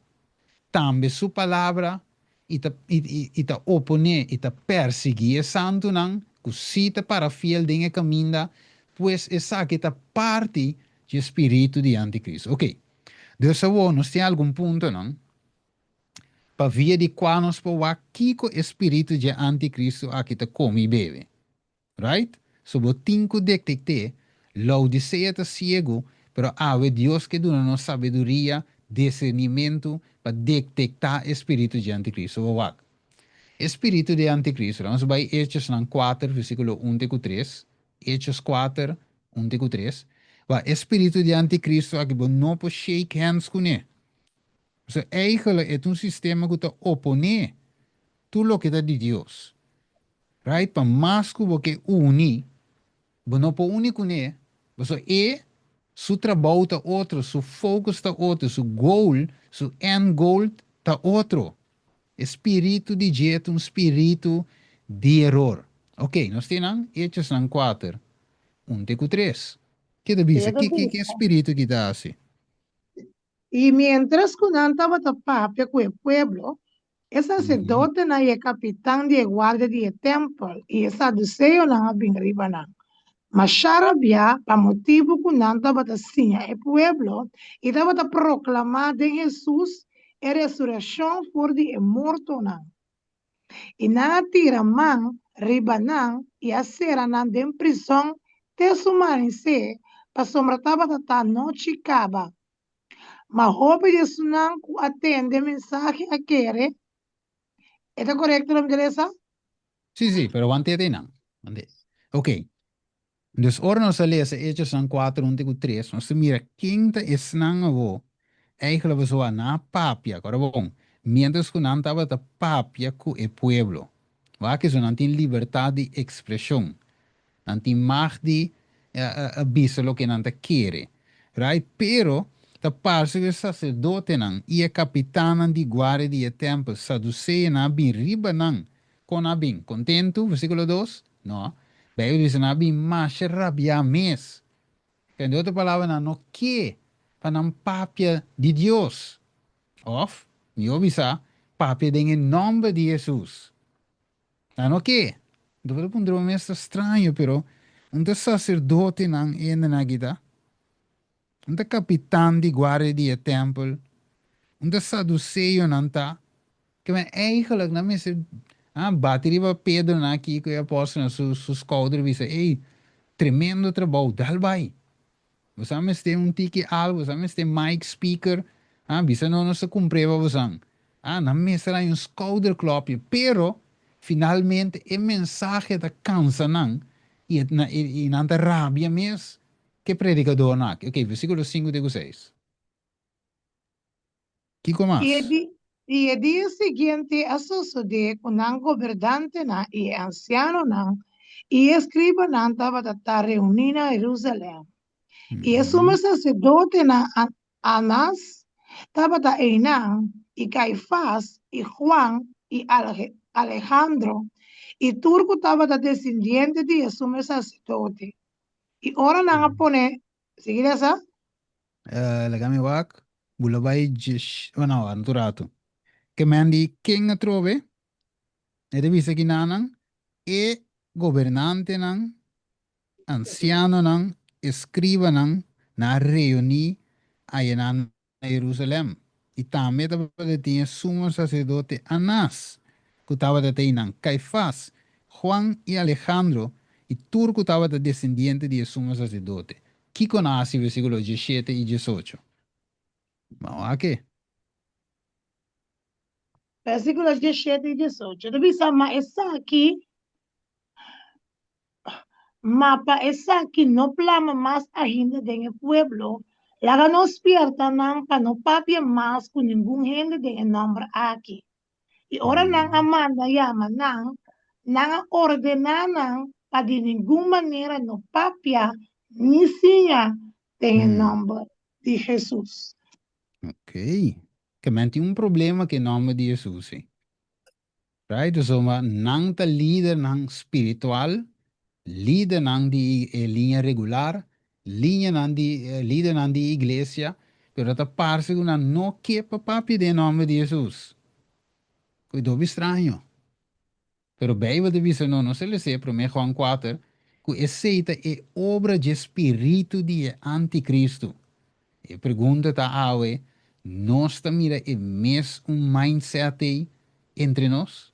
tambe su palavra e tá opone e tá perseguir santo não, que cita para fiel dinge caminda, pues essa que tá parte do espírito de anticristo. Ok. Dus nós tem algum ponto não? Para via de qual nós podemos kiko espírito de anticristo aqui te come e bebe. Right? So bo tinko detecte, Laodicea te ciego, pero ave Dios que dona nos sabedoria, discernimento para detectar espírito de anticristo. So wak. Espírito de anticristo. Vamos bij Hechos 4, versículo 1-3. Hechos 4, 1-3. Wa espírito de anticristo aqui bo não po shake hands com ele. So eigenlijk é um sistema que te opone tudo o que é de Deus. Right? Para mais que une, você não pode unir com ele. Você é, seu trabalho está outro, seu foco está outro, seu goal, seu end goal está outro. Espírito de jeito, espírito de erro. Ok, nós temos Hechos 4, 1-3. Que te diz? Que espírito que está assim? Y mientras Cunán estaba tapado con el pueblo, el sacerdote na y el capitán de guardia del templo y el saduceo na bin ribanan. Mas Sharabia, pa motivo Cunán estaba tacinha el pueblo y estaba a proclamar de Jesús a resurrección por de muerto nan. Y na tiraman ribanan y aceranan de prisão te sumarinse pa sombra estaba tata noche caba. Mas roupa de sunan ku atende mensagem a querer. ¿Está correcto lo que interesa? Sí, pero antes de nada. Ok. Dus ora nós lezen Hechos 4, 1-3. Nós mira quem is nang eigenlijk was zo na papia, agora bom. Mientras que não estava da papia com o pueblo. Lá que não tem liberdade de expressão. Não tem macht de avisar o que não quer. Right? Pero, da parte do sacerdote não, e a capitã de guarda de templo, saduceia não, bem riba não, com a bem, contento, versículo 2, não. Bem, diz não, bem, mas rabia mes. En outra palavra, não quer para não papia de Deus. Of, eu bisa, papia em nome de Jesus. Não quer. Dove un messo estranho, però un sacerdote não é na guida. Um capitão de guarda de templo. Um saduceu não tá. Que mas eigenlijk na mesa bateria Pedro na aqui que o apóstolo na sus coudre visa, ei, tremendo trabalho, dal vai. Você tem um tiki algo, você tem mic speaker, bisa não se compreva você. Na mesa lá um schouder klopje, pero finalmente o mensagem da cansa não e não da rabia mesmo que predicador não. Ok, versículo 5-6. ¿Qué más? Y el día siguiente asocié con un gobernante y anciano y escriba estaba reunida en Jerusalén. Y el sumo sacerdote Anás estaba ahí y Caifás y Juan y Alejandro y Turco estaba descendiente de sumo sacerdote. Y ahora a poner, ¿sigue esa? Legami wak, bulabay jish, anturato. Que mandi king trove, e devise kinanang, e governante nang, anciano nang, escriba nang, na reuni ayenan na Jerusalem. E também tinha sumo sacerdote Anás, que estava nang Caifás, Juan e Alejandro, e Turco estava descendente de sumo sacerdote. Que conhece versículo 17 e 18? Vamos aqui. Versículo 17 y 18. Devisa ma esa aquí, mapa esa aquí no plama más agenda en el pueblo. La no despierta para no papia más con ningún gente de nombre aquí. Y ahora nan amanda llama nan ordenan para de ninguna manera no papia ni sinya en el nombre de Jesús. Ok. Que men tem problema que nome de Jesus. Right? So, nang ta líder nang spiritual, líder nang di linha regular, linha nang di líder nang di iglesia, pero ta parse una no que papi de nome de Jesus. Cuidado estranho. Pero Bijbel de dice, no se le sé, pero Juan 4, que aceita é obra de espírito de anticristo. E pergunta ta awe, nós ta mira é mesmo mindset aí entre nós?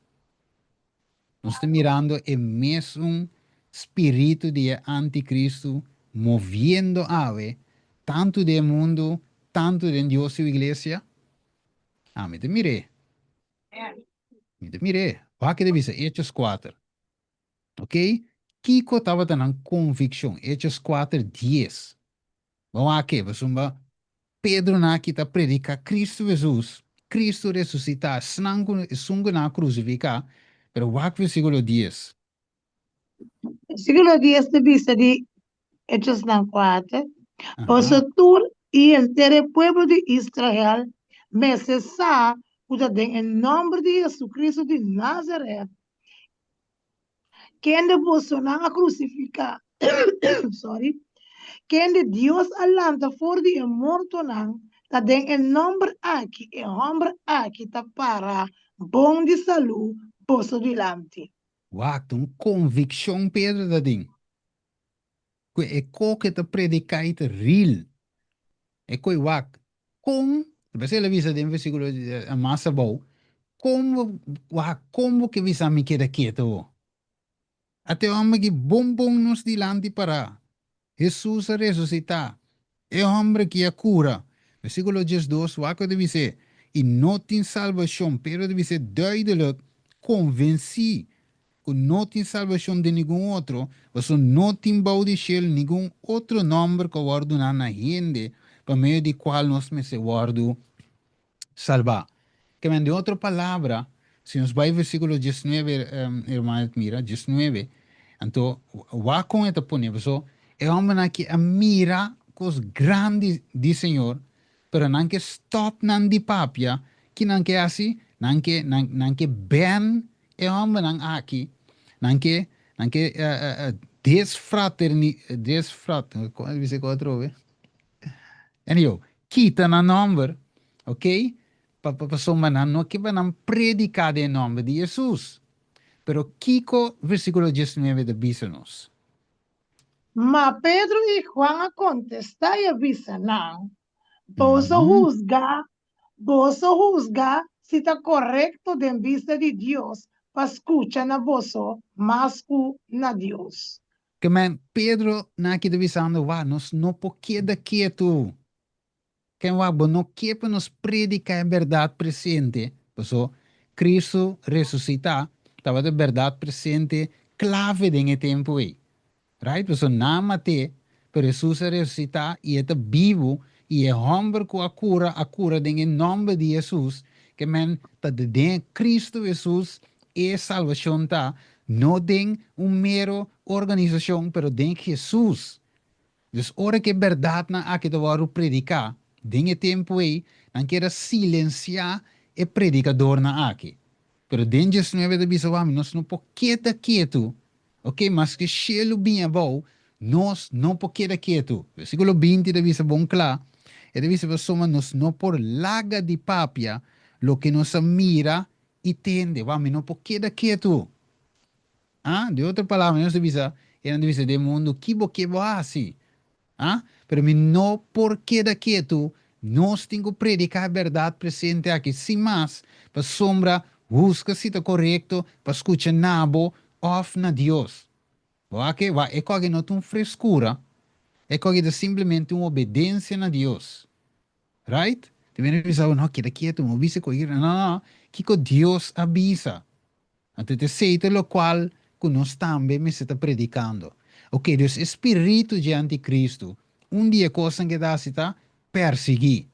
Nós estamos mirando o mesmo espírito de anticristo movendo ave, tanto do mundo, tanto de Deus e igreja? Ah, me te mirei. Me te mirei. O que deve ser? Hechos 4. Ok? Kiko estava tendo convicção. Hechos 4, 10. Vamos aqui, vamos Pedro na que está predica Cristo Jesus. Cristo ressuscitar, sungo na crucificar. Pero o versículo 10. Versículo 10 dice de Hechos 4. Vosotros y el pueblo de Israel me cesa en nombre de Jesucristo de Nazaret, quien de vosotros a crucificar, sorry, quien de Dios alanta for de morto nan, dat en nombre aqui, en nombre aqui ta para bom de salud, posso dilante. Wacht, een convicção, Pedro, dat ding. É que te predicar het real. É que wacht. Você lhe visa de versículo a massa bom. Como que visa me queda quieto? Até o homem que bom nos dilante para. Jesus ressuscitar. É o homem que a cura. Versículo 12, wacht de dizer. E não tem salvação, Pedro deve ser duidelijk convenci. Que não tem salvação de nenhum outro, você não tem baudiciel nenhum outro nome que guarda na gente, por meio de qual nós me se guardo salvar. Que de outra palavra, se nos vai versículo 19, irmã mira, 19, então, o com esta punha, so, é homem que mira os grandes do Senhor, pero não que stop nan di papia, que não que assim, não que bem é homem não aqui, não que como dice outro, ve? Anyhow, quita na number, ok? Para somar não que van predicar em nome de Jesus. Pero Kiko, versículo 19 de Bícenos. Ma Pedro y Juan contesta y avisa, não. Vos juzga si está correcto de vista de Dios, para escuchar na vosso, mas na Dios. Que man, Pedro, na que divisando, nós não pode quieto. Que não quer nos predicar a verdade presente. Porque Cristo ressuscitar, estava a verdade presente, clave em tempo aí. Right? Porque não mate, pero Jesus ressuscitar e está vivo, e é homem com a cura em nome de Jesus, que man, tá de Cristo Jesus é salvação, tá? Não tem mero organização, pero tem Jesus. Dus ora que verdade na aqui te vou predicar, tem tempo aí, não quero silenciar o predicador na aqui. Pero den 19 de bisawami, nós não podemos quieto, ok? Mas que chelo bem bom, nós não podemos quieto. Versículo 20 de bisa bom claro, e de bisa soma nós não por laga de papia, lo que nos mira e tende, vamos, não podemos quieto. Ah, de outra palavra, nós de bisa de mundo, que assim. Ah? Pero não por queda quieto, nós temos que predicar a verdade presente aqui. Sem mais, para sombra, busca se está correto, para escutar nabo, off na Deus. É que não tem frescura, é que é simplesmente uma obediência na Deus. Right? Também pensava, não, queda quieto, não avisa com isso. Não, que Deus avisa. Então, te aceita o qual que nós também me está predicando. Ok, Deus, espírito de anticristo, dia coisa que dá se tá perseguir.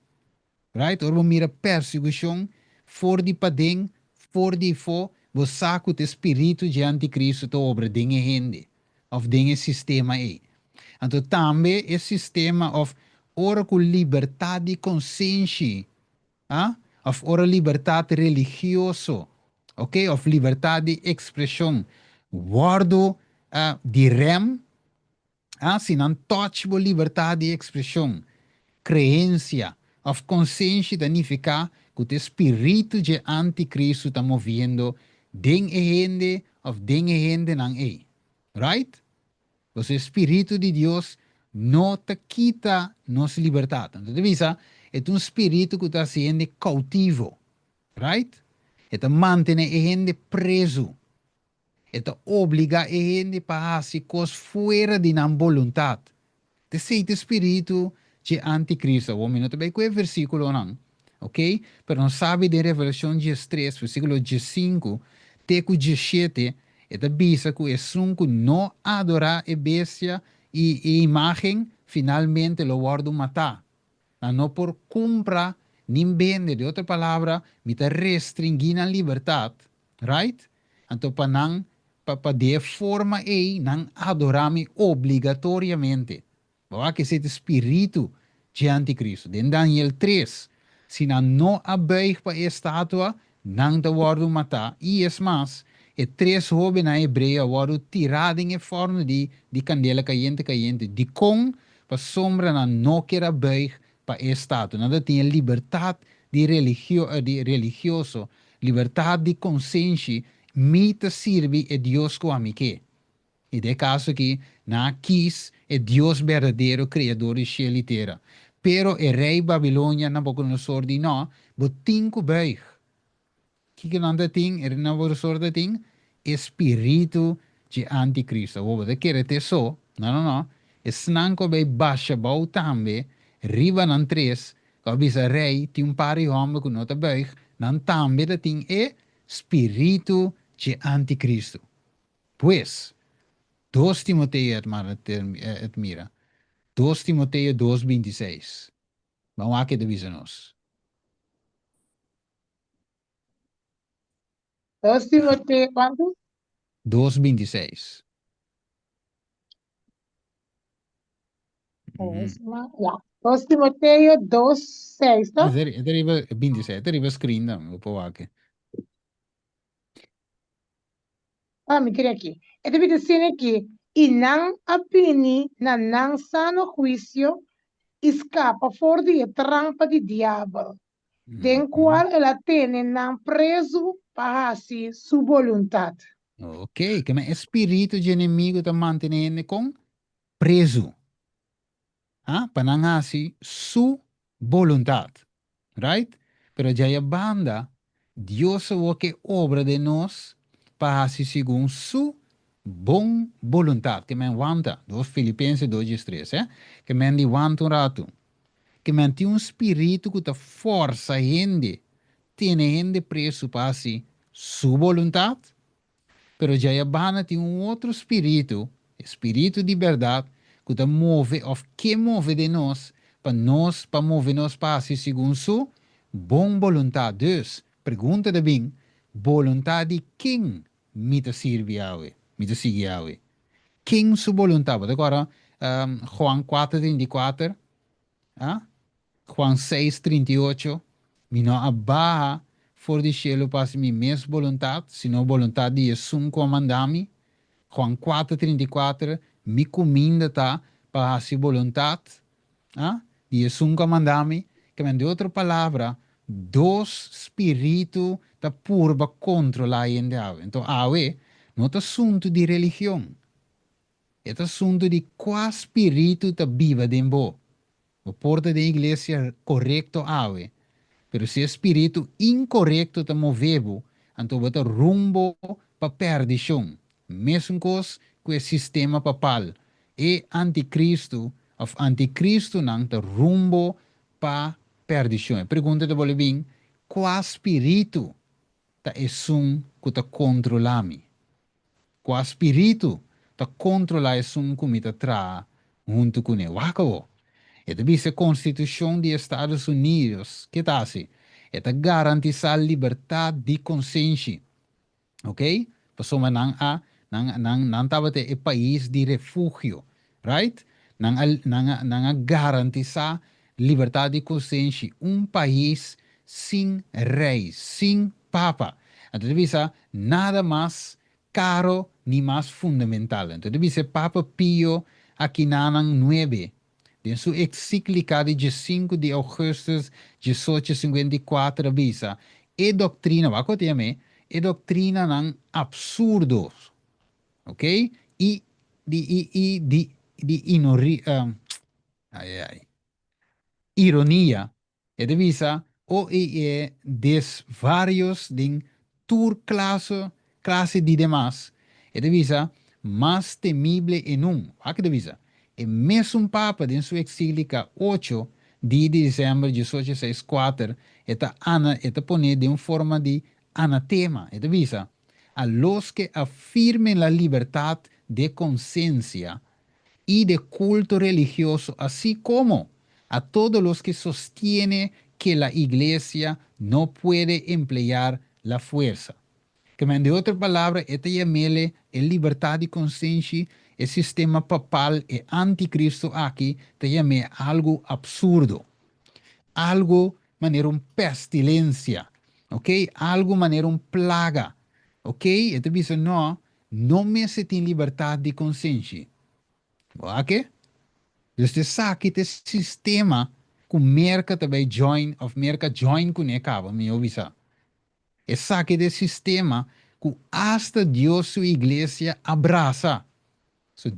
Right? Ora, mira perseguição, for de padem, for de fo, você saca o espírito de anticristo to obra de gente, of de sistema aí. Então, também é sistema of ora com liberdade de consciência, ah? of ora liberdade religioso, ok? Of liberdade de expressão. Guardo de rem, se não touchable liberdade de expressão, crença, of consciência danificar que o espírito de anticristo está movendo den gente of den gente não é. Right? O espírito de Deus não te quita nossa liberdade. Então, visa, é um espírito que está sendo cautivo. Right? É mantém a gente preso. É obriga a gente para fazer coisas fora de nossa vontade. Esse espírito de anticristo. Vamos não também com o versículo não. Ok? Pero não sabe de Revelação 13, versículo 15, até o 17, é bisa que o sunco não adorar a bestia e a imagem, finalmente lo guardo matar. Não por comprar, nem vender. De outra palavra, me está restringindo a liberdade. Right? Então, para de forma aí, não adorar-me obrigatoriamente. Bawa que esse espírito de anticristo. De Daniel 3, se não abeig para a estátua, não te guardo matar. E é mais, e três jovens na hebreia guardo tirado em forma de candela caliente, de com, para sombra não quer beig para a estátua. Nada tinha liberdade de religioso, liberdade de consciência, me te serve a Deus com a que. E de caso que na quis é Deus verdadeiro, criador de céu e terra. Pero o rei Babilônia, Nabucodonosor, diz não, botinho beig. Que nada tem, Nabucodonosor tem espírito de anticristo. Ou de querer ter só, não. Snanco bem baixa, bau também, riba nan três, que avisa rei, tem par de homem que não te beig, nan também tem espírito de anticristo. Pois, 2 Timoteo admira. 2 Timoteo 2:26. Vamos aqui divisamos. 2 Timoteo, ¿cuánto? 2:26. Ya. 2 Timoteo 2:6, ¿no? Arriba 27, arriba screen, vou aqui. Me queria aqui. É deve dizer aqui, e não apini na não sano juízo, escapa fora de trampa de diabo, den qual ela tem não preso para fazer sua vontade. Ok, que o espírito de inimigo está mantendo com preso. Para não fazer sua vontade. Right? Pero já a banda, Deus o que obra de nós para fazer segundo sua boa vontade. Que me wanta, 2 Filipenses 2:3, que me wanta rato. Que me tem espírito que força a gente, tem gente preso para fazer sua vontade. Pero já a banda tem outro espírito de verdade, que te move, ou que move de nós, para mover nós para segundo sua boa vontade. Dus, pergunta de bem, vontade de quem me te serve a me te sigue a quem sua vontade? Agora, Juan 4:34, Juan 6:38, me não abarra for de cielo para minha mesma vontade, senão vontade de Jesus comandar-me. Juan 4:34, me comenda tá para a sua vontade, de Jesus comandar-me, que de outra palavra, dos espíritos da purba controlar ainda. Então, não é assunto de religião, é assunto de qual espírito está viva dentro. O porta da igreja correto pero se espírito incorreto está movendo, então bota rumbo para perdição. Mesmo coisa que o sistema papal e anticristo não está rumbo para perdição. Pergunta de Bolivim, qual espírito está que está controlando? Qual espírito está controlando que me está junto com ele? É a Constituição dos Estados Unidos, que está assim? É garantir a liberdade de consciência, ok? Pessoa não estava ter país de refúgio, right? Não garantir a liberdade de consciência. País sin rey, sin papa. Entonces dice, nada más caro ni más fundamental. Entonces dice Papa Pío Aquinanan 9, en su encíclica de 5 de agosto de 1854, dice, e doctrina, va e doctrina nan absurdos, ok? Y di ironia, e divisa o des varios din clase de demás, e divisa más temible en un, ¿a divisa? E mesmo papa din su encíclica 8 de diciembre de 1864, eta pone de forma de anatema, e divisa a los que afirmen la libertad de conciencia y de culto religioso, así como a todos los que sostienen que la iglesia no puede emplear la fuerza. Que de otra palabra, este llamele el libertad de conciencia, el sistema papal y anticristo aquí, te llame algo absurdo, algo manera un pestilencia, ¿ok? Algo manera un plaga, ¿ok? Este dice, no me se tiene libertad de conciencia. ¿Ok? Dus sabe que esse sistema com merca também join, of merca join com necaba, me ouça. É sabe que esse sistema que hasta Deus sua igreja abraça. So,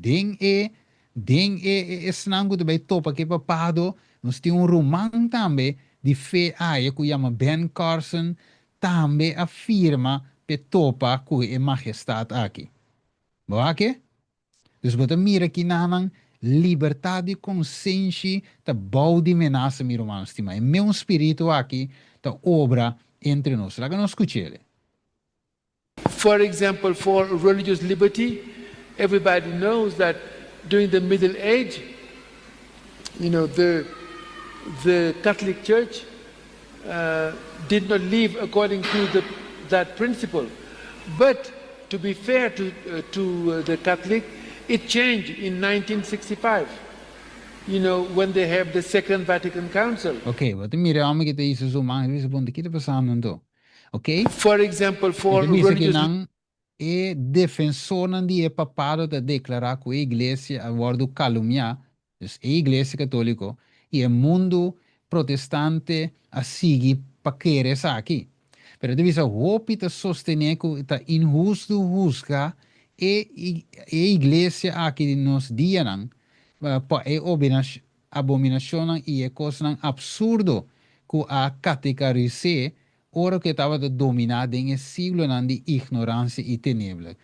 snango também topa que papado, nós temos romano também de fé aí que chama Ben Carson, também afirma que topa que é majestade aqui. Ok? Dus wat mira que nanan liberdade de consciência ta baudi menaça mi romano estima. E meu espírito aqui ta obra entre nós. Laga nós escutele. For example, for religious liberty, everybody knows that during the Middle Age, the Catholic Church did not live according to that principle. But to be fair to the Catholic, it changed in 1965, when they have the Second Vatican Council. Okay, wat mira ame que te hizo zo man, wis bonde kita pasando ndo. Okay? For example, for religious e defensor di papado da declarar que a igreja abordo calumnia, dus a igreja católico e o mundo protestante a seguir para querer aqui. Pero deve ser hopi sostener que ta injusto juzga e igreja aqui nos dias pa e abominação e coisa absurdo que a categorize ora que estava dominada em siglo de ignorância e tiniebla,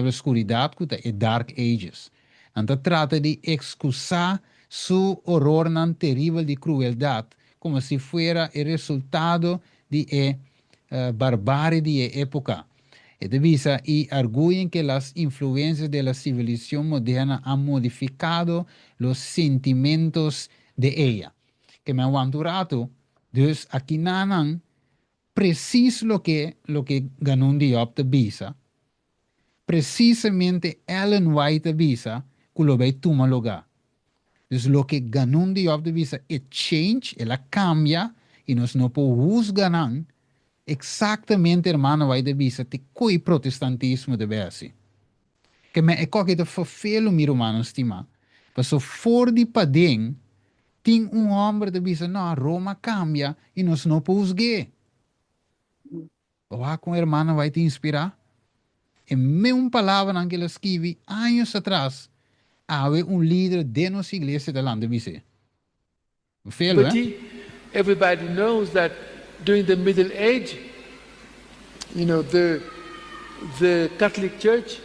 escuridade que é dark ages. Então trata de excusar su horror terrível de crueldade como se fuera o resultado de barbárie de época. Y arguyen que las influencias de la civilización moderna han modificado los sentimientos de ella. Que me han rato, dus aquí nanan preciso lo que ganó un día de visa. Precisamente Ellen White visa que lo ve toma lugar. Dus lo que ganó un día de visa es change, ela cambia y nos no podemos ganar exactamente, hermano, vai de visa te coi protestantismo de versi. Que me é que de vervelo mi romano estima. Passo for di padeng, tem homem de visa, não, Roma cambia e nós não podemos guiar. Ou com hermano vai te inspirar? E mesma palavra que ele escreve anos atrás, havia líder de nossa igreja de lá de visa. Vervelo, Everybody knows that during the Middle Age, the Catholic Church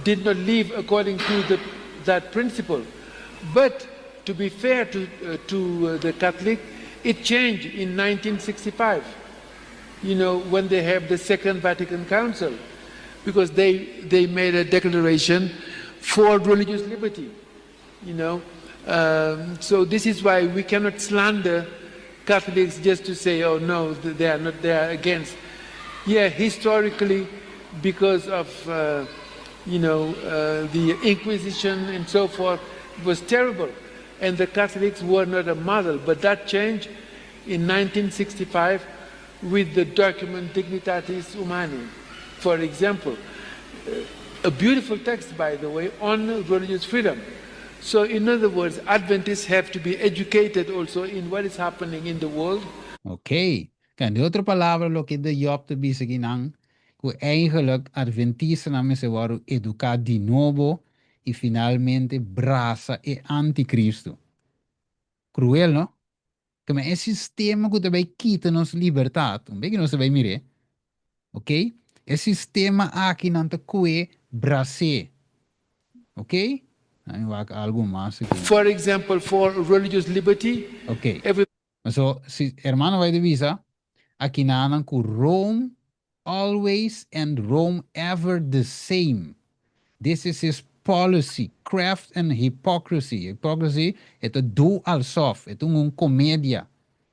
did not live according to that principle. But to be fair to the Catholic, it changed in 1965, when they have the Second Vatican Council, because they made a declaration for religious liberty, So this is why we cannot slander Catholics just to say, oh no, they are against. Yeah, historically, because of the Inquisition and so forth, it was terrible, and the Catholics were not a model. But that changed in 1965 with the document Dignitatis Humani, for example. A beautiful text, by the way, on religious freedom. So in other words, Adventists have to be educated also in what is happening in the world. Okay. Kan de otra palabra lo que de Job te dice que nan, que eigenlijk Adventisten namen se waren educar de nuevo y finalmente brasa e anticristo. Cruel, ¿no? Que me es sistema que te vai quitar nos libertad. Un beetje no se vai mire. Ok? El sistema aqui não te cue brase. Ok? Algo más. For example, for religious liberty. Ok. So, si hermano vai de visa, aqui nanan ku Rome always and Rome ever the same. This is his policy, craft and hypocrisy. Hypocrisy é a do alsof, é comédia,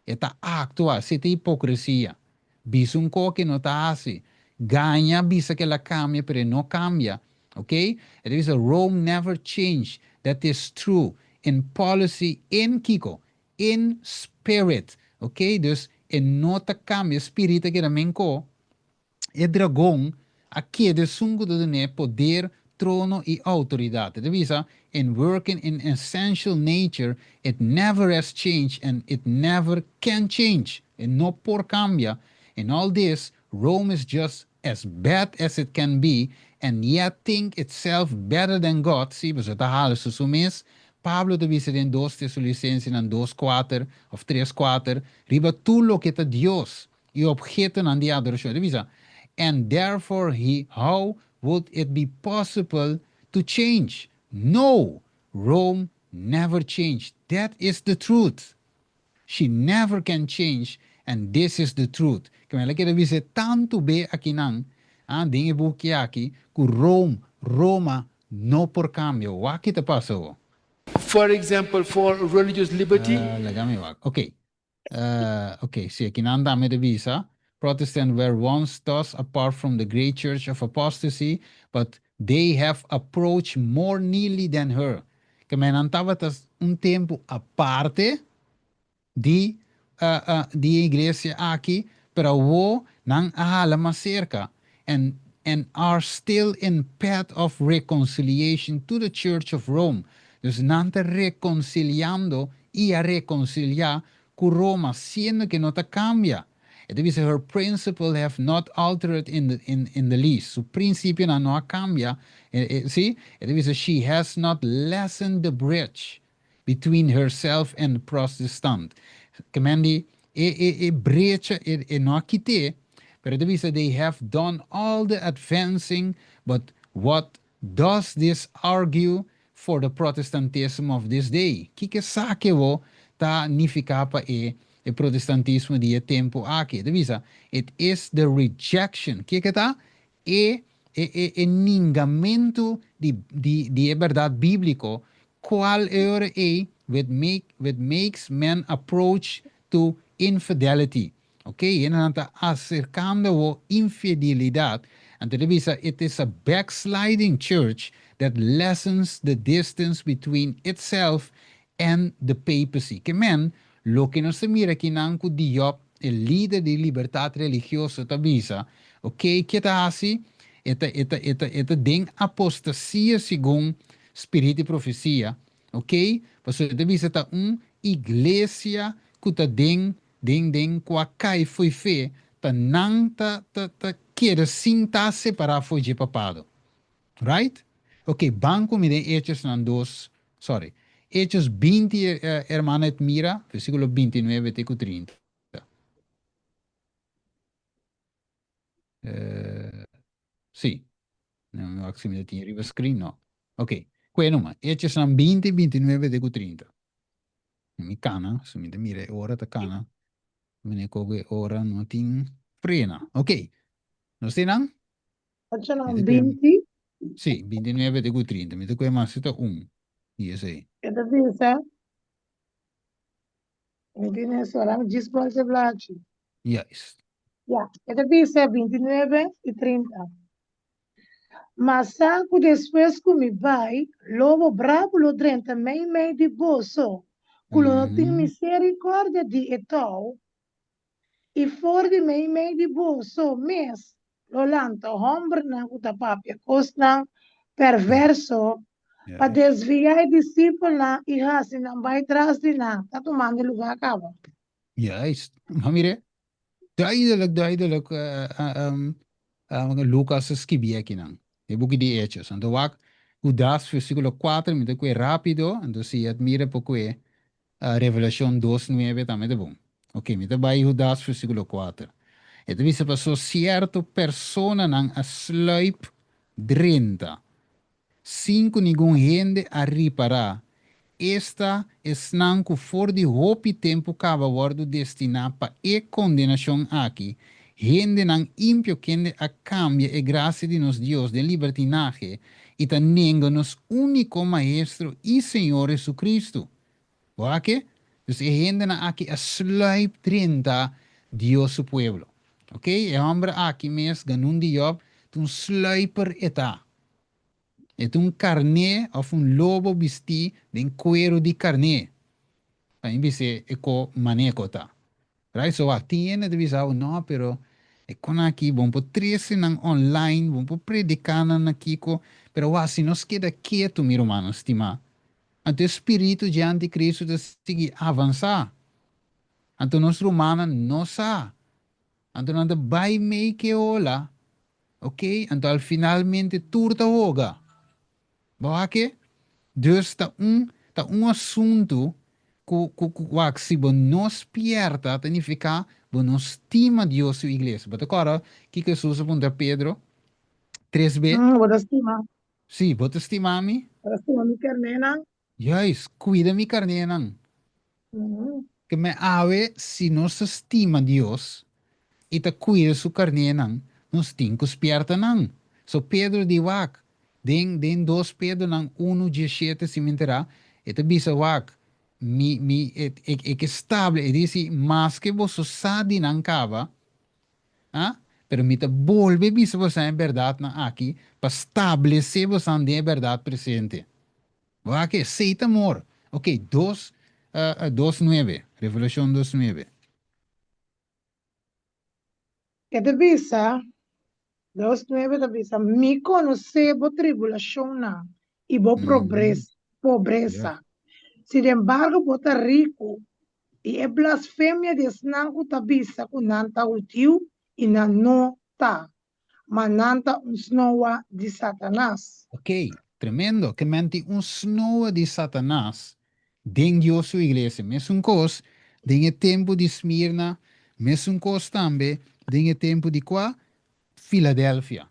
é a actua, é a hipocrisia. Bisa que não tá assim. Ganha bisa que ela cambia, pero não cambia. Okay? It is a Rome never changed. That is true in policy, in Kiko, in spirit. Okay? Dus en nota cambia, espírito que também ko, e dragão, aqui de sungo do ne poder, trono e autoridade. Devisa, in working in essential nature, it never has changed and it never can change. And no por cambia. In all this, Rome is just as bad as it can be, and yet think itself better than God. Zie, we zullen halen zo mis. Pablo te dice in 2 Tesalonicenses en 2:4 of 3:4, riba tu lo que te Dios y objeto en die adoración. Devisa, and therefore how would it be possible to change? No, Rome never changed. That is the truth. She never can change, and this is the truth. Kaya lagi dice tanto be aquí nang, dingi buki aquí, ku Roma no por cambio. Waki te pasó? For example, for religious liberty. Okay. Okay, see, aquí nang dame de visa. Protestants were once thus apart from the great church of apostasy, but they have approached more nearly than her. Que men antava tas tempo aparte di iglesia aqui, pero wo nang ahala mas cerca, and are still in path of reconciliation to the Church of Rome. Dus nante reconciliando y a reconciliar con Roma, siendo que no te cambia. It is her principle have not altered in the least. Su principio no cambia. See, it is she has not lessened the bridge between herself and Protestant. Comandi brecha no quite, but it is they have done all the advancing. But what does this argue for the Protestantism of this day? Kike sakewo ta nificapa el protestantismo de tempo aqui. Devisa, it is the rejection. Que está? Negamento de verdade bíblico, qual what makes men approach to infidelity. Okay, en anta acercando infidelidad. And devisa, it is a backsliding church that lessens the distance between itself and the papacy. Que men, lo que no se mira aquí nanku Diop, el líder de libertad religiosa tabisa, ok, que ta así, eta den apostasia según espíritu y profecía, ok, pues tabisa ta iglesia kuta den kwa kai foi fe, ta nang ta quiere sin ta separar foi de papado, right? Ok, banco me den hechos nan dos, sorry. Hechos 20, hermana Edmira, versículo 29, versículo 30. Sí. No, maximum de arriba screen, no. Ok. Quello, ma Hechos 20, 29, versículo 30. Mi cana, se mi mire ora ta cana. Me ne coge ora no tin frena. Ok. No stinan? Facciano 20. Sì, 29, versículo 30. Mi tocca ma sito 1. Yes, Esta visa, viene solo disponibilidade. Yes. Yeah, esta visa 29 e 30. Mas saco después que me vai, lobo bravo lo 30 mei de bolso. Kulo ting misericordia di etou. E for de mei de bolso mes. Lolanta, hombre na utapapia, cosna perverso, para desviar discípulo na e hasi na vai trás de na, tá tomando lugar acaba. Juist. Maar mire, duidelijk, Lucas escrevia aqui, não. E boek de Hechos. Então, Judas, versículo 4, me toque rápido, então se admira pouco Revelación 2:9 também é bom. Ok, me vai Judas, versículo 4. Então, se passou certo persona não a sluip 30. 5 ninguém gente a reparar. Esta não que for de hope tempo cava wordo destinado para e condenação aqui. Gente não ímpio que a cambia e graça de nos Deus de libertinaje e tenenga nos único maestro e Senhor Jesus Cristo. Oké? Dus gente na aqui a sluip 30 Dios su pueblo. Ok? E hombre aqui mes ganun di job tun sluiper eta. Het un carne of un lobo bisti den cuero di carne. Aí você eco manecota. Right? So tiene de visao no, pero e con aqui bom po trece nang online, bom po predicana na kiko, pero wa si nos queda quieto mi romano estima. Ante espírito de anticristo de seguir avançar. Ante nos romana não sa. Ante nanda vai mei que ola. Ok? Ante al finalmente turta hoga. Boa que? Dus tá assunto que se nos pierda, significa que nos estima Deus sua igreja. Mas agora, que Jesus aponta Pedro 3b? Vou estimar. Sim, vou estimar-me. Vou estimar mi carnena. Yes, cuida mi carnena. Que me ave, se nos estima Deus, e te cuida su carnena, nos tem que esperta não. So Pedro di wak, den 2 Pedro nang 1:17 se menterá, e te bisa wak, que estable, e dice, mas que vos sadi nang cava, pero me te volve bisa vos en verdad na aqui, para estabelecer vos en de verdad presente. Wak, seita amor. Ok, 2:9, Revelación 2:9. Que te visa, 2:9 te visa, mi conoce bo tribulação na e bo pobreza. Sin embargo, bota rico e é blasfêmia de snangu tabisa ku nanta ultiu e na no ta, mananta snowa de Satanás. Ok, tremendo, que menti snowa de Satanás dentro sua igreja. Mesmo coisa, dentro tempo de Esmirna, mesmo coisa também, dentro tempo de qua? Filadélfia.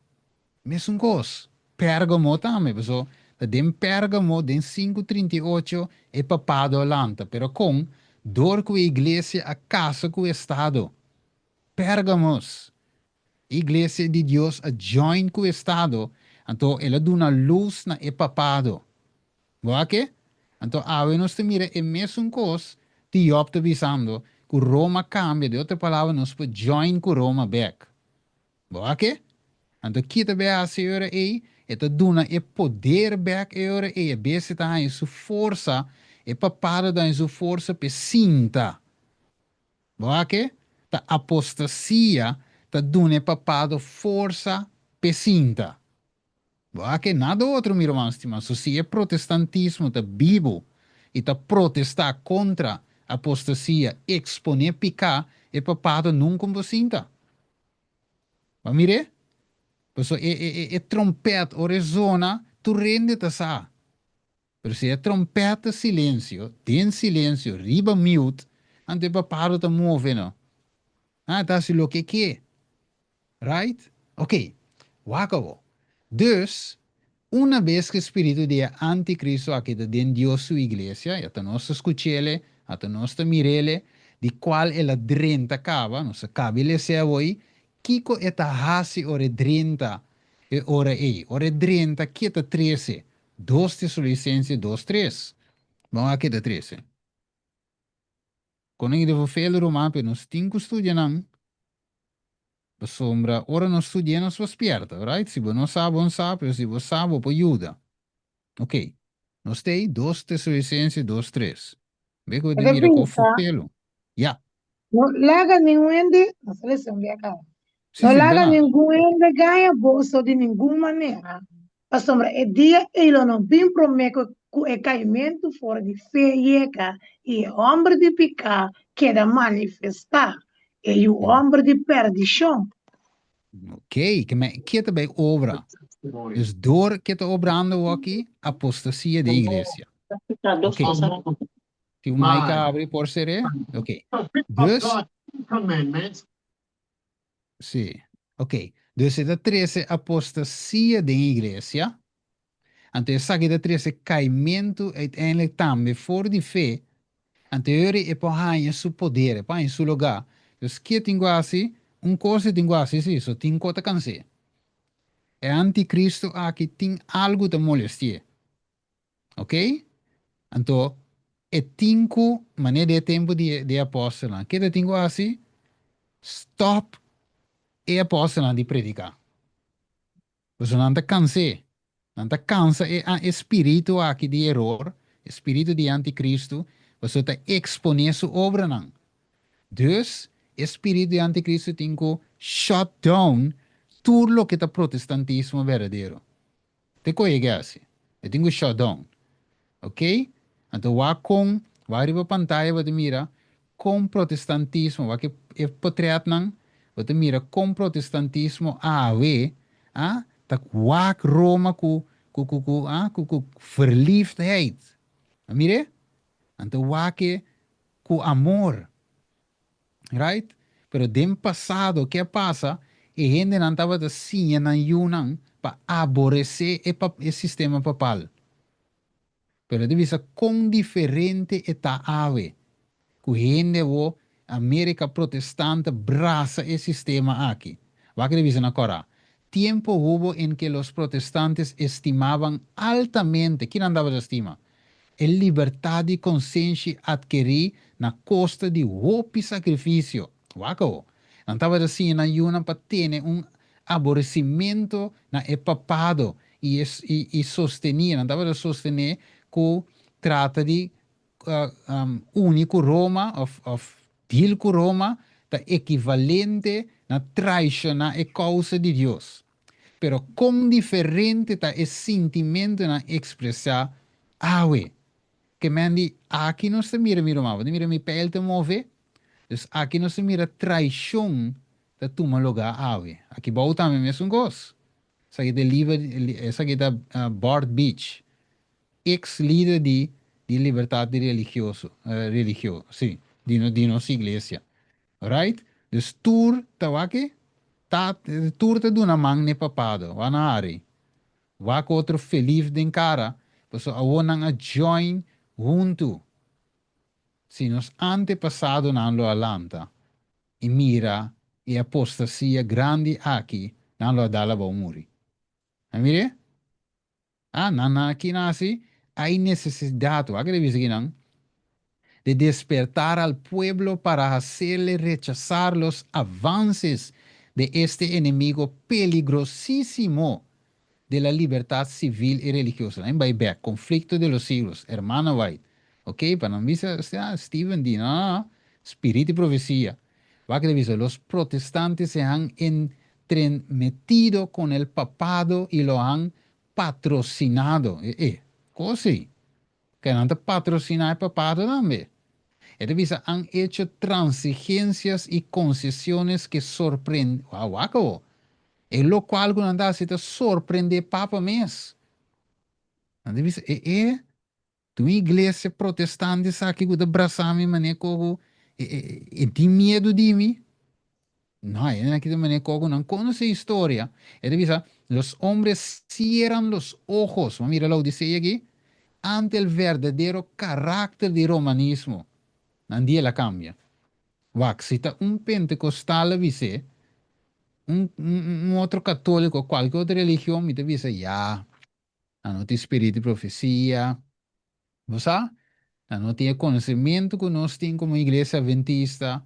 Mesmo coisa. Pérgamo também, pessoal. Den Pérgamo, den 5:38, é papado lanta, pero com dor que a igreja a casa com o Estado. Pérgamos. Igreja de Deus a join com o Estado, então ela dá uma luz na e papado. Boa que? Então, a nós te mira é mesmo coisa, te opta visando que Roma cambia, de outra palavra, nós podemos join com Roma back. Boa que? Então, kita be a senhora e eta duna e poder back eure e bese ta em sua força e papado da em sua força pe sinta. Boa que? Ta apostasia ta duna e papado força pe sinta. Boa que nada outro mi romano estima. So se é protestantismo ta bibo e ta protestar contra apostasia exponer picar e papado nunca po sinta. Mas mire? Pues trompeta o resona, tu rende ta sa. Pero se trompeta silêncio, tem silêncio, riba mute, ante papado ta move, no? Tá se lo que é. Right? Ok. Wakabo. Dus, uma vez que o espírito de anticristo aqui da den Deus sua igreja, e a nossa escuchele, a nossa mirele, de qual ela drenta cava, nossa cabile se avoi, Kiko eta hasi ore 30 e ore 30 kita 13. 2 Tesalonicenses 2:3. Vamos aqui da 13. Quando eu devo fazer o romano, nós temos que estudar não. A sombra, ora nós estudamos, nós esperta, right? Se você não sabe, se você sabe, você ajuda. Ok. Nós temos 2 Tesalonicenses 2:3. Beko de Ede mira ko pinta, futelo. Ya. no laga ninguém, não sei se é cá. Sí, No sí, laga dala. ninguém ganha bolso de nenhuma maneira. A sombra, é dia ele não vem prometo que é caimento fora de fé e o homem de picar quer manifestar e o homem de perdição. Oké, que te bij obra. Dus door que te obrando aqui, apostasia de iglesia. Oké. Se o Maica abre por ser, oké. Dus, sim. Oké. Dus é 13 apostasia de iglesia. Então, essa aqui da 13 caimento uiteindelijk também for de fé. Então, ele é para ganhar seu poder, é para ganhar seu lugar. Dus, que tenho assim, coisa tenho assim, sim, só tenho coisa cansei. É anticristo aqui tem algo de molestia. Ok? Então, é cinco maneira de tempo de apóstolo. Que eu tenho assim, stop e apóstolo de predicar. Você não está cansado. Não está cansado é a espírito aqui de erro, espírito de anticristo. Você está expondo sua obra não. Dus, espírito de anticristo tem que shut down tudo o que é protestantismo verdadeiro. Te conhece assim? Eu tenho que shut down. Ok? Então, vai arriba pantalla, você mira, com protestantismo, vai que é patriot não, você mira com protestantismo tá wak Roma com verliefdheid. Mire? Então, wak com amor. Right? Pero dem passado, que passa? E gente não estava assim, não yunang, para aborrecer o sistema papal. Pero divisa com diferente eta ave. Que gente o América protestante braça el sistema aqui. Va que divisa na cora. Tiempo hubo en que los protestantes estimaban altamente, ¿quién andaba de estima? El libertad de conciencia adquirí na costa de hopi sacrificio. Waco. Andaba assim na yuna para ter aborrecimiento na papado e sostenir, andava a sostener que trata de único Roma, of dilco Roma, da equivalente na traição na causa de Deus. Pero com diferente tá é sentimento na expressar awe. Que mandi aqui não se mira mal, mira mi pele te move, dus aqui não se mira traição da toma lugar awe. Aqui bau também mesmo gosto. Essa aqui da Bart Beach, ex-líder de liberdade religioso, sim, de nossa igreja. Right? Dus tá aqui, tour tá dando mang ne papado, wanari. Wak outro feliz de cara, pues awonan a join junto. Si nos antepasado nan lo alanta, e mira e apostasia grande aqui, nan lo dala ba muri. Mire? Nana aqui nasi, hay necesidad, de despertar al pueblo para hacerle rechazar los avances de este enemigo peligrosísimo de la libertad civil y religiosa. En Bayback, conflicto de los siglos, hermana White. Ok, para no dice Stephen D. No, espíritu y profecía. Va que dice, los protestantes se han entremetido con el papado y lo han patrocinado. Cosa? Que no te patrocina el papado también. Dice, han hecho transigencias y concesiones que sorprenden. Wow, e lo qual quando andava se sorprende papa mes. Anda diz tu igreja protestante sabe que abraçar me mané como tem medo de mim. Não, é aqui de mané como não conhece a história. Ele diz, os homens cierran los ojos, mira lo dice aqui, ante el verdadero carácter de romanismo. Nadie la cambia. Waxita pentecostal dice, outro católico, qualquer outra religião, me diz, já, não tem espírito de profecia, você não tem conhecimento que nós temos como igreja adventista,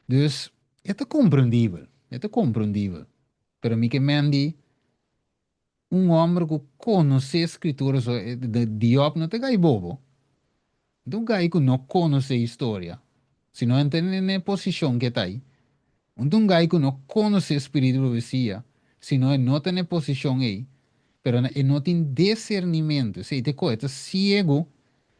dus, é compreendível, pero me que mandi, homem que conhece escrituras de Dios não te cai bobo, Um gai que não conhece a história. Se não entende na posição que está aí. Um gai que não conhece o espírito de profecia. Se não tem na posição aí. Pero não tem discernimento. Se te coisa cego.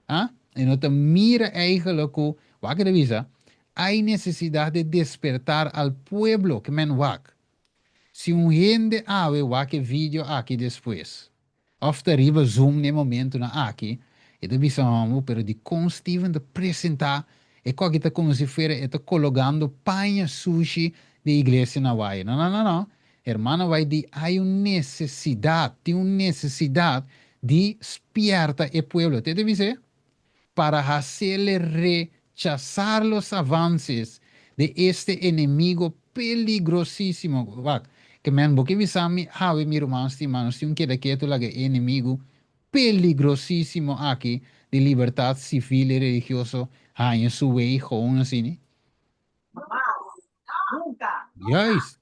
Ah? E não te mira eigenlijk o. Wat que avisa? Há necessidade de despertar al pueblo que men wak. Se gente ave wak vídeo aqui depois. Of de riba zoom no momento na aqui. E de bisamo, pero de Steven de apresentar. E qualquer tá como se fosse e tá colocando panha sushi de igreja na Hawaii. Não, não, não, não. Hermano, vai de há uma necessidade, tem uma necessidade de despierta o pueblo. Te deve ser? Para hacerle rechazar los avances de este enemigo peligrosísimo. Que men, porque visami, have mi romance, manos, si un queda quieto la que enemigo peligrosísimo aquí de libertad civil y religioso, en su way, gewoon así. Juist.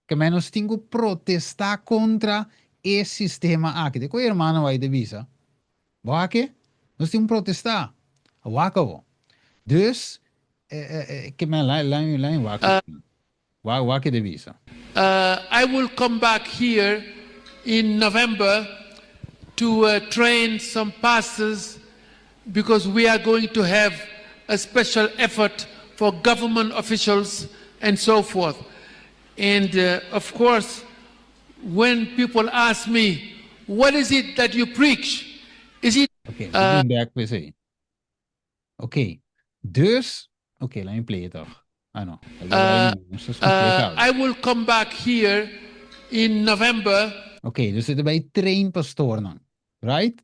Que menos tengo protestar contra el sistema aquí. De qual hermano vai de visa? Wake? Nós temos protestar. Wakavo. Dus, que men lijn wake. Wake de visa. I will come back here in November to train some pastors because we are going to have a special effort for government officials and so forth. And of course, when people ask me, what is it that you preach? Is it... Okay, back we say. Okay, dus, okay, let me play it off. I know. I will come back here in November. Okay, dus zitten bij train pastor dan, right?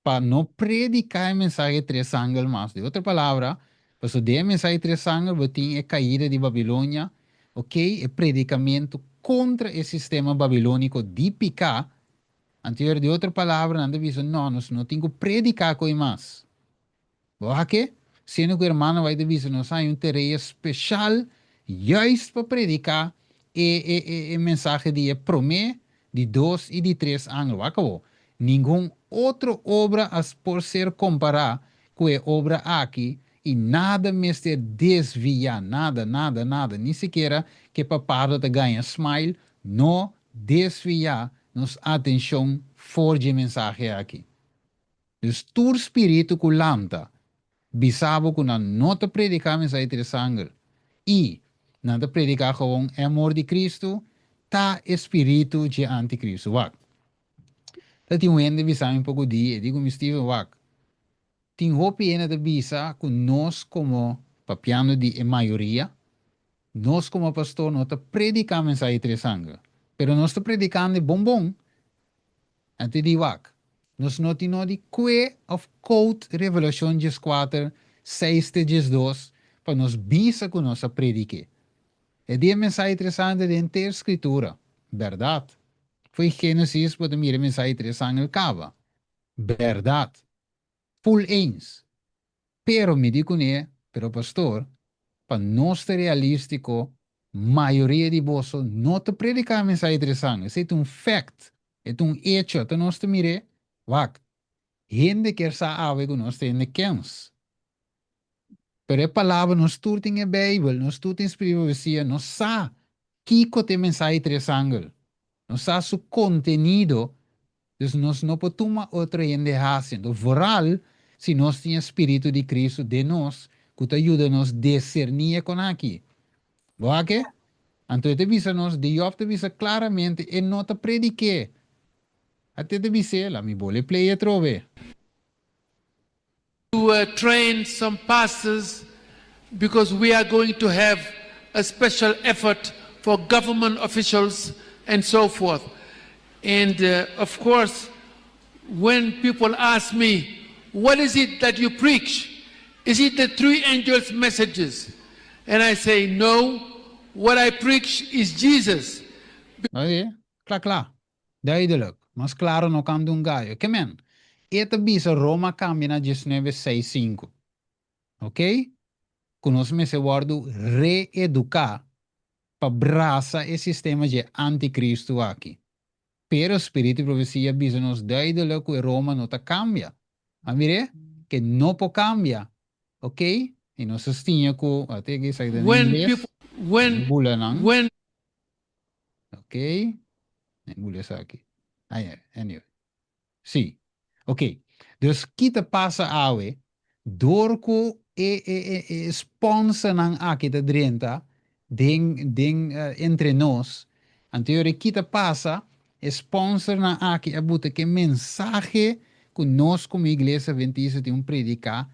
Para no predicar el mensaje tres ángeles más. De otra palabra, pues de mensaje tres ángeles, botín es caída de Babilonia, okay, el predicamento contra el sistema babilónico de picar. Anterior de otra palabra, anda diciendo, no, no tengo predicar con más. ¿Por qué? Sendo que o irmão vai dizer, nós temos tarefa especial, juist para predicar e mensagem de promete de 2 e de 3 anos. Acabou. Nenhuma outra obra por ser comparada com a obra aqui e nada me ser desviar, nada, nem sequer que para de ganhar smile, não desviar nossa atenção for de mensagem aqui. Dus tu espírito que lanta, bisabo que não te predicar mensagem de sangue e não te predicar gewoon amor de Cristo, tá espírito de anticristo. Wak. Dat die wende bisa um pouco de, digo me Steven Wak. Tem hopi ena de bisa que nós como papiano de maioria, nós como pastor não te predicar mensagem de sangue, pero nós te predicando bombom. Ante di Wak. Nós não temos de que of code Revelation 4, 6 2, para nos bisa com nossa predique. É de mensagem interessante da inteira escritura. Verdade. Foi Gênesis para mim a mensagem interessante acaba. Verdade. Full eens. Pero me digo né, pero pastor, para nós ser realístico, maioria de vós não te predicar a mensagem interessante. É um fact. É um hecho. Então nós te mire. Wak, gente que sa ave que nós temos kennis. Pero a palavra nos estuda em Bíblia, nos estuda em Espírito, nos sabe que tem mensagem de sangue, nos sabe su contenido, então nós não podemos outra gente fazendo. Vooral, se nós temos Espírito de Cristo de nós, que te ajuda a nos discernir com aqui. Wak? Então, te visa nos, de Job te visa claramente, e não te predique. Até de dizer, la mi vole play trove. To train some pastors because we are going to have a special effort for government officials and so forth. And of course, when people ask me, what is it that you preach? Is it the three angels' messages? And I say, no, what I preach is Jesus. Okay, klaar. Duidelijk. Mas claro, no kan doen gaio. Que men? Esta bisa Roma cambia na 19:6:5. Ok? Conosco me se guardo reeducar para braça e sistema de anticristo aqui. Pero o espírito de profecia bisa nos duidelijk que Roma não ta cambia. Amire? que no po cambia. ¿Ok? Y no se estima que até que sai da When inglês. Bula nang. when Ok? Bula sa aqui. Anyway. Sim. Ok. Dus kita passa awe door ko sponsor ng akita drenta ding entre nós. Anterior kita passa sponsor ng aki abuta que mensaje que nós como igreja adventista tem predicar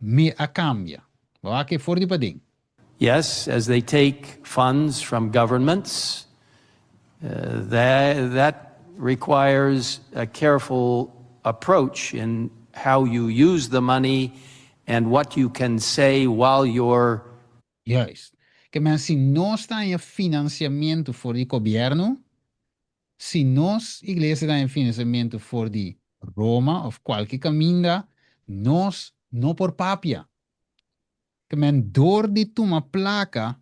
me a cambia. Wa que for di pading. Yes, as they take funds from governments, that requires a careful approach in how you use the money and what you can say while you're... Juist. Que men, si nós tem financiamento for o governo, se nós, igreja, tem financiamento for de Roma ou qualquer caminho, nós não por papia. Que men, door die toma placa,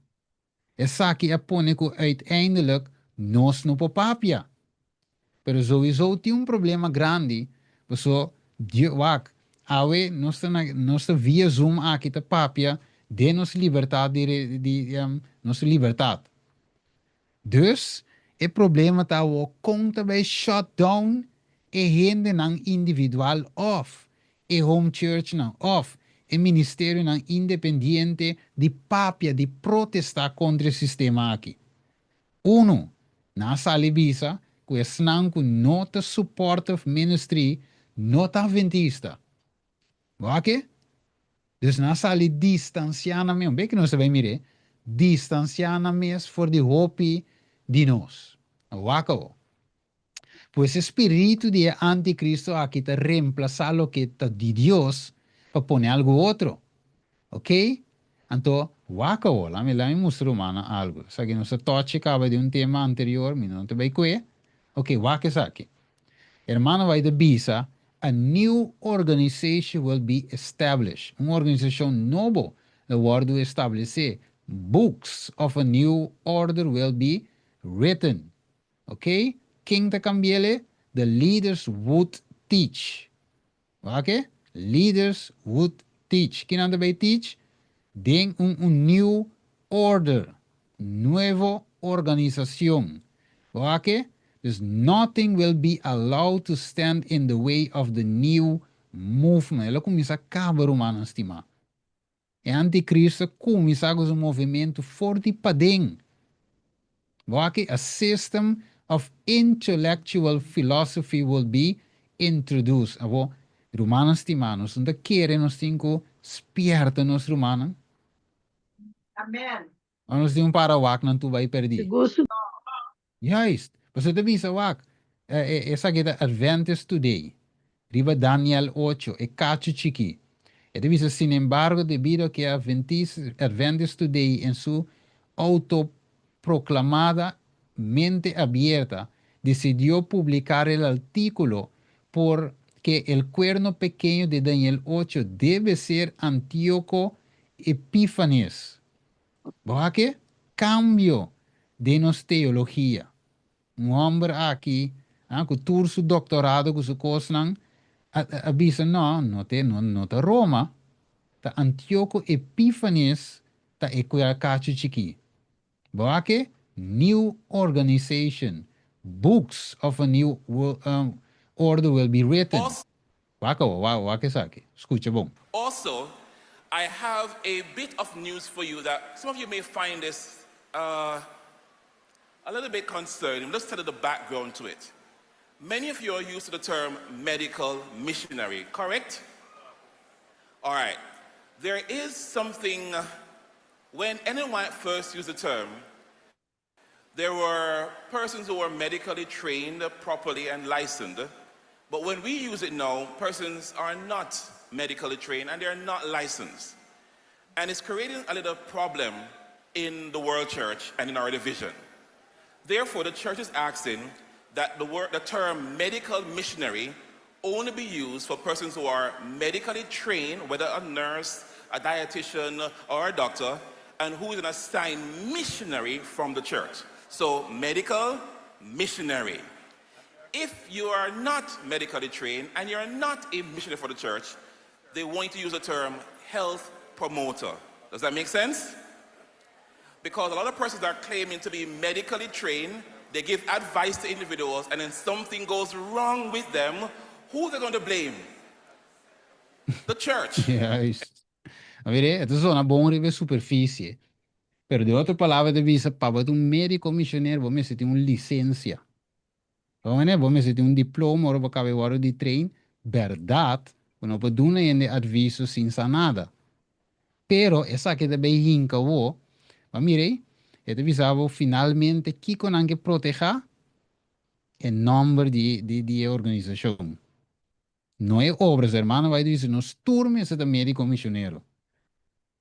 essa aqui é pone que uiteindelijk nós não por papia. Pero sowieso tem problema grande, so wak, awe nós via Zoom aqui ta papia, de nos liberdade nossa liberdade. Dus, o problema tá o conta bij shutdown e rende ng individual off, e home church ng off, e ministério ng independiente de papia de protestar contra o sistema aqui. Uno, na salibisa, que é snang com nota supportive ministry, nota adventista. Ok? Dus na sali distanciana mesmo. Bem que nós sabemos, mire, distanciana mesmo for de hopi de nós. Waka. Pues espírito de anticristo aqui está reemplazar lo que está de Dios para poner algo outro. Ok? Então, waka, lá me mostra humana algo. Só que nós toche acaba de tema anterior, mas não te vai coer. Ok, waka é aqui. Hermano vai de bisa. A new organization will be established. Uma organização nova vai estabelecer. Books of a new order will be written. Okay? Quem te cambiele? The leaders would teach. Okay? Leaders would teach. Quem anda vai teach? Den new order. Nueva organización. Okay? Dus nothing will be allowed to stand in the way of the new movement. Ela começa a acabar humana estima. E anticristo começa com um movimento forte para dentro. A system of intellectual philosophy will be introduced. Abo, romanos timanos, não querem nós tinco esperta nos romanos. Amen. Nós temos para wak não tu vai perder. Juist. Você te visa wak. Essa aqui é Adventist Today. Riba Daniel 8. E cacho chiqui. E te visa, sin embargo, debido a que Adventist Today en su autoproclamada mente abierta decidió publicar el artículo porque el cuerno pequeño de Daniel 8 debe ser Antíoco Epífanes. ¿Verdad que? Cambio de nuestra teología. Un hombre aquí, con todo su doctorado, con su cosa, avisa, no te Roma, ta Antíoco Epífanes, ta equiacacho chiqui. ¿Verdad que? New organization, books of a new order will be written. Waka saki. Escucha bom. Also, I have a bit of news for you that some of you may find this a little bit concerning. Let's tell you the background to it. Many of you are used to the term medical missionary, correct? All right. There is something, when anyone first used the term, there were persons who were medically trained properly and licensed. But when we use it now, persons are not medically trained and they're not licensed. And it's creating a little problem in the World Church and in our division. Therefore, the church is asking that the term medical missionary only be used for persons who are medically trained, whether a nurse, a dietitian, or a doctor, and who is an assigned missionary from the church. So, medical missionary. If you are not medically trained and you're not a missionary for the church, they want to use the term health promoter. Does that make sense? Because a lot of persons are claiming to be medically trained, they give advice to individuals, and then something goes wrong with them, who are they going to blame? The church. Juist. Vedi, het is una buona superficie. Per de outra palavra de visa, para um médico missionário, você tem uma licença. Você tem um diploma, ou você vai de trein, verdade, não pode dar ainda adviso sem nada. Pero, essa que também hinca, mas mire, ele visava finalmente que com anche proteger o nome de organização. Não é obras, hermano, vai dizer, nos turmes de médico missionário.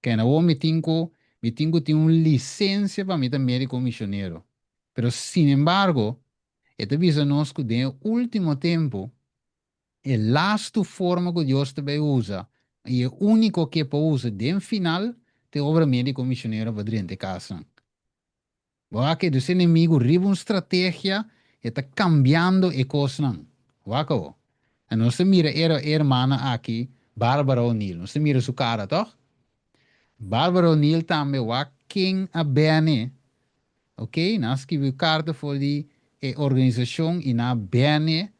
Que não me tenho tem uma licença para me médico missionário. Pero, sin embargo, ele avisa nos que no último tempo, a lasta forma que Deus também usa, e o único que pode usar no final, de obra médico missionário para dentro de casa. Porque o inimigo riba uma estratégia e está cambiando a coisa. E nós mira a irmã aqui, Barbara O'Neill. Nós mira sua cara, toch? Barbara O'Neill também was quem a bene. Ok? Nós escrevemos carta voor die organização e na bene.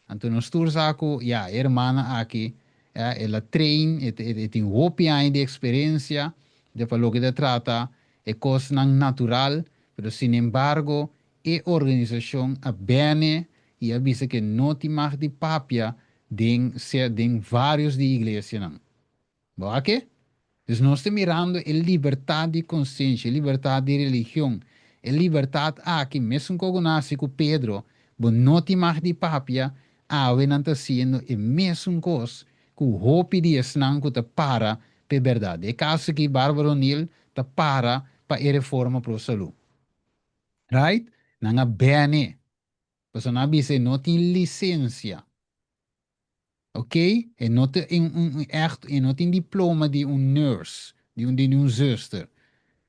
Então nós tursaco, ja, a irmã aqui, ela treina, tem hope de experiência, de para lo que se trata, é coisa natural, pero sin embargo, a organização a bene e avisa que não te mag de papia den vários de igreja não. Boa que? Então nós estamos mirando a liberdade de consciência, a liberdade de religião, a liberdade aqui, mesmo como nasce com Pedro, mas não te mag de papia, we não está sendo a mesma coisa que o hope de esnan que te para para a verdade. É caso que Barbara O'Neill te para a reforma para a saúde. Right? Não bene. Porque não bisa não tem licença. Ok? E não tem não tem diploma de nurse, de zuster.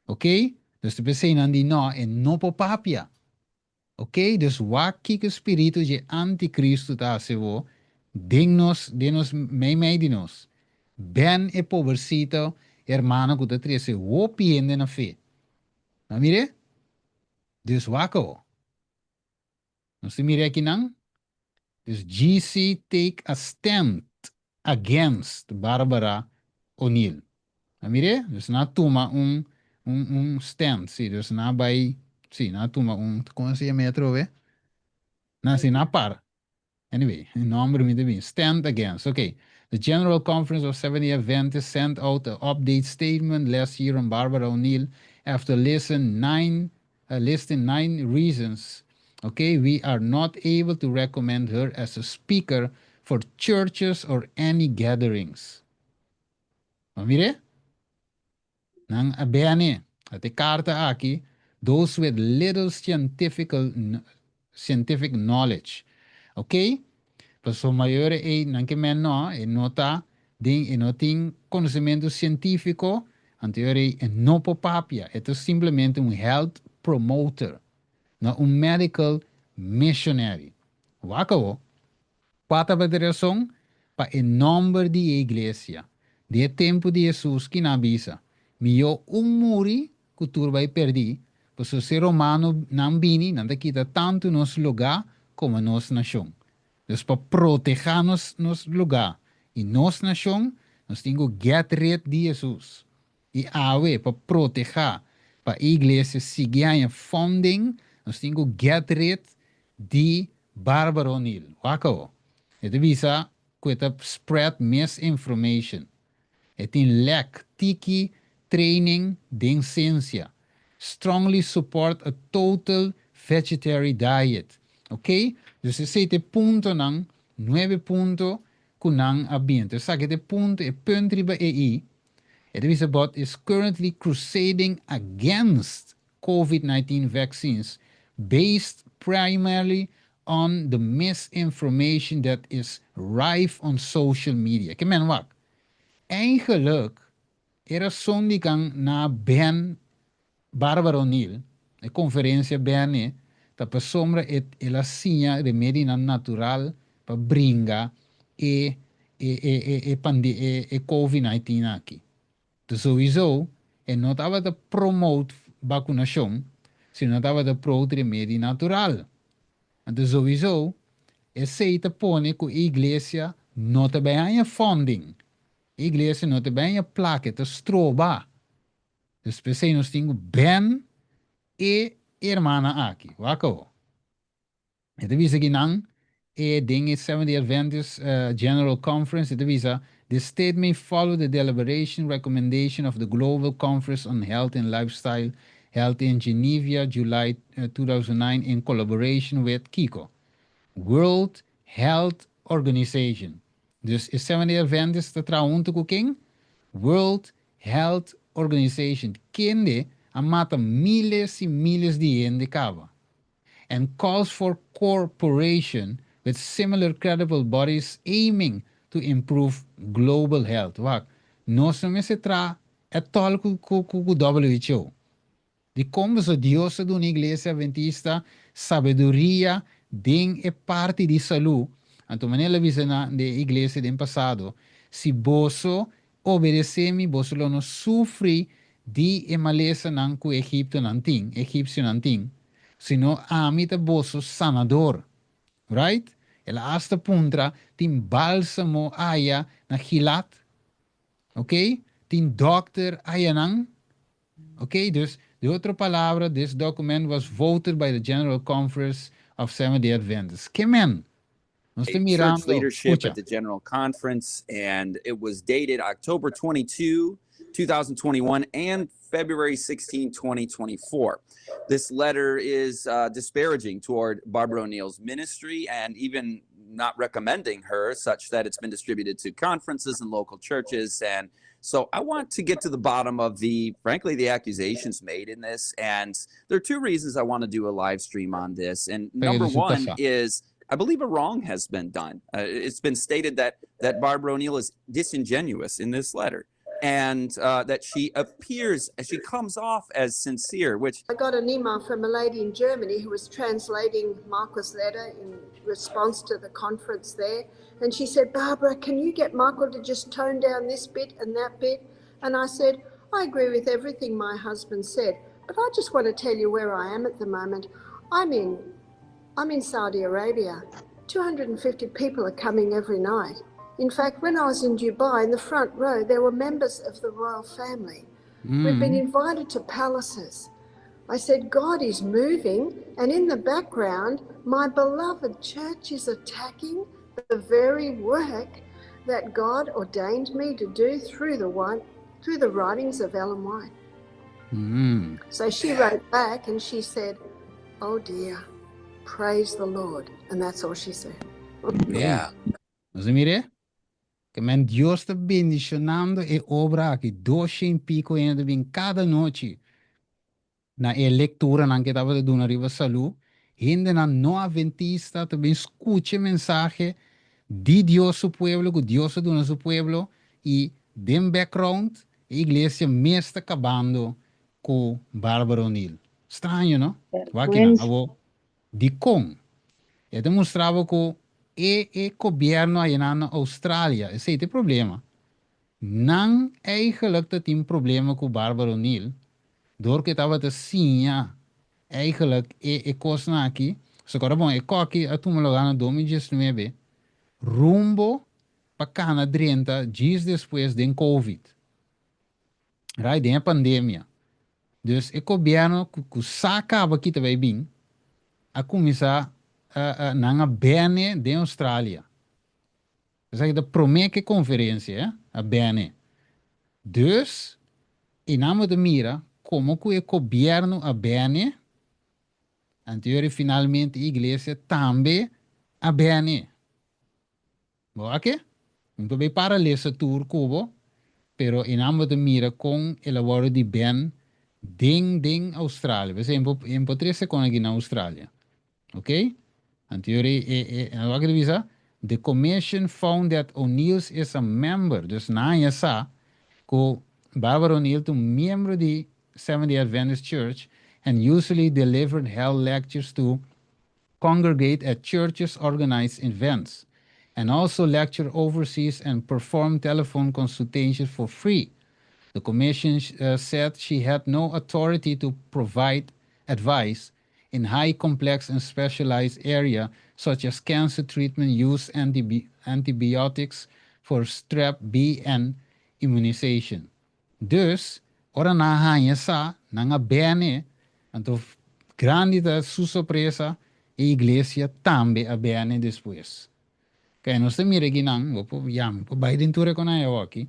Ok? Dus de pessoa não não é não por papia. Ok? Dus wat que espírito de anticristo está se vo, denos mei de nós. Ben e pobrecito, hermano que te trece o piende na fé. Não mire? Dus wako. Nós te mire aqui não? Dus GC take a stand against Barbara O'Neill. Não mire? Dus na toma stand, sim, dus na vai, sim, na toma como se chama outro, ve? Na sim, na para. Anyway, number me stand against. Okay. The General Conference of 70 Adventists sent out an update statement last year on Barbara O'Neill after listing 9 reasons. Okay, we are not able to recommend her as a speaker for churches or any gatherings. Mire? Nang abeane, at carta aqui, those with little scientific knowledge. Ok? Pues o maior não que menor e nota e não tem conhecimento científico, anterior não por papia, é simplesmente health promoter, não medical missionary. Wacao, quatro federação para o nome de igreja, de tempo de Jesus que na bisa, melhor muri que tu vai perder, pois o ser humano não vini, não te quita tanto nos lugar como nos nação. Dus para proteger nos lugar e nos nação, nós temos que get rid de Jesus. E para proteger, para a igreja seguir a funding, nós temos que get rid de Barbara O'Neill. Wako. Het visa que spread misinformation. Het in lack tiki training de ciência. Strongly support a total vegetarian diet. Ok? Dus 7 puntos nang 9 puntos kunang ambiente. Sakete punto e punt riba EI. It is about is currently crusading against COVID-19 vaccines based primarily on the misinformation that is rife on social media. Kemen wak. Eigenlijk era zondigang na Ben Barbara O'Neill, de conferência BN, para sombra ela sinha remédio natural para brincar e COVID-19 aqui. Então, sowieso, não estava a promote vacunação, se não estava a promote remédio natural. Então, sowieso, aceita põe que a igreja não tem funding. A igreja não tem placa, tá stroba. Dus pensei nós temos Ben e irmã aqui. Wako. Então, visa que não, ding Seventh-day Adventist General Conference, it visa, the state may follow the deliberation recommendation of the Global Conference on Health and Lifestyle, held in Geneva, July 2009, in collaboration with Kiko, World Health Organization. Dus is Seventh-day Adventist te trouwen te koking? World Health Organization. Kende amata miles y miles de yen de cava. And calls for cooperation with similar credible bodies aiming to improve global health. Wak, no se tra etol ku WHO. De como so Dios de una iglesia adventista, sabedoria, den é parte de saúde. Então, maneira visana de igreja do passado, se boso obedecemi, boso não sofre de maleza não que egípcio não tem, sino amita boso sanador, right? Ela hasta puntra tem bálsamo aya na hilat, ok? Tem doctor aya nang, ok? Dus, de outra palavra, this document was voted by the General Conference of Seventh-day Adventists. Que men? Church leadership at the General Conference, and it was dated October 22, 2021, and February 16, 2024. This letter is disparaging toward Barbara O'Neill's ministry and even not recommending her, such that it's been distributed to conferences and local churches. And so I want to get to the bottom of frankly, the accusations made in this. And there are two reasons I want to do a live stream on this. And number one is, I believe a wrong has been done. It's been stated that Barbara O'Neill is disingenuous in this letter, and that she comes off as sincere, which... I got an email from a lady in Germany who was translating Michael's letter in response to the conference there. And she said, Barbara, can you get Michael to just tone down this bit and that bit? And I said, I agree with everything my husband said, but I just want to tell you where I am at the moment. I'm in Saudi Arabia. 250 people are coming every night. In fact, when I was in Dubai, in the front row, there were members of the royal family. We've been invited to palaces. I said, God is moving, and in the background, my beloved church is attacking the very work that God ordained me to do through the writings of Ellen White. So she wrote back and she said, oh dear. Praise the Lord. And that's all she said. Yeah. Mas mire, que men Dios está bendicionando e obra aqui 200 pico ainda bem cada noite. Na lectura na que estava de dona riva salu, ainda na não adventista também escute mensaje de Dios su pueblo, que Dios dona su pueblo e dem background a igreja me está acabando com Barbara O'Neill. Estranho, não? De como ele demonstrava que o governo aí na Austrália, esse é o problema. Não eigenlijk tem problema com Barbara O'Neill, door que estava assim, eigenlijk coisa aqui, só que bom, aqui a turma lá na 2019, rumbo para cana 30 dias depois da Covid, right? Da pandemia. Dus o governo que sacava aqui também bem, a começar a bene de Austrália. Zeg de promete conferência, a bene. Dus, em nome de mira, como que o governo a bene, anterior finalmente a igreja também a bene. Boa que? Então, bem para ler esse tour cubo, pero em nome de mira com o laboro de ben ding Austrália. Por exemplo, em potrese com aqui na Austrália. Okay? The commission found that O'Neill's is a member, dus na essa, que Barbara O'Neill é membro de Seventh-day Adventist Church and usually held lectures to congregate at churches organized events. and also lecture overseas and perform telephone consultations for free. The commission said she had no authority to provide advice in high complex and specialized area such as cancer treatment, use antibiotics for strep B and immunization. Dus, ora na hanya sa, nanga bene, anto grande da su sorpresa, e iglesia tambe a bene después. Kaya no se mire ginang, po yam, po Biden ture ko na aqui.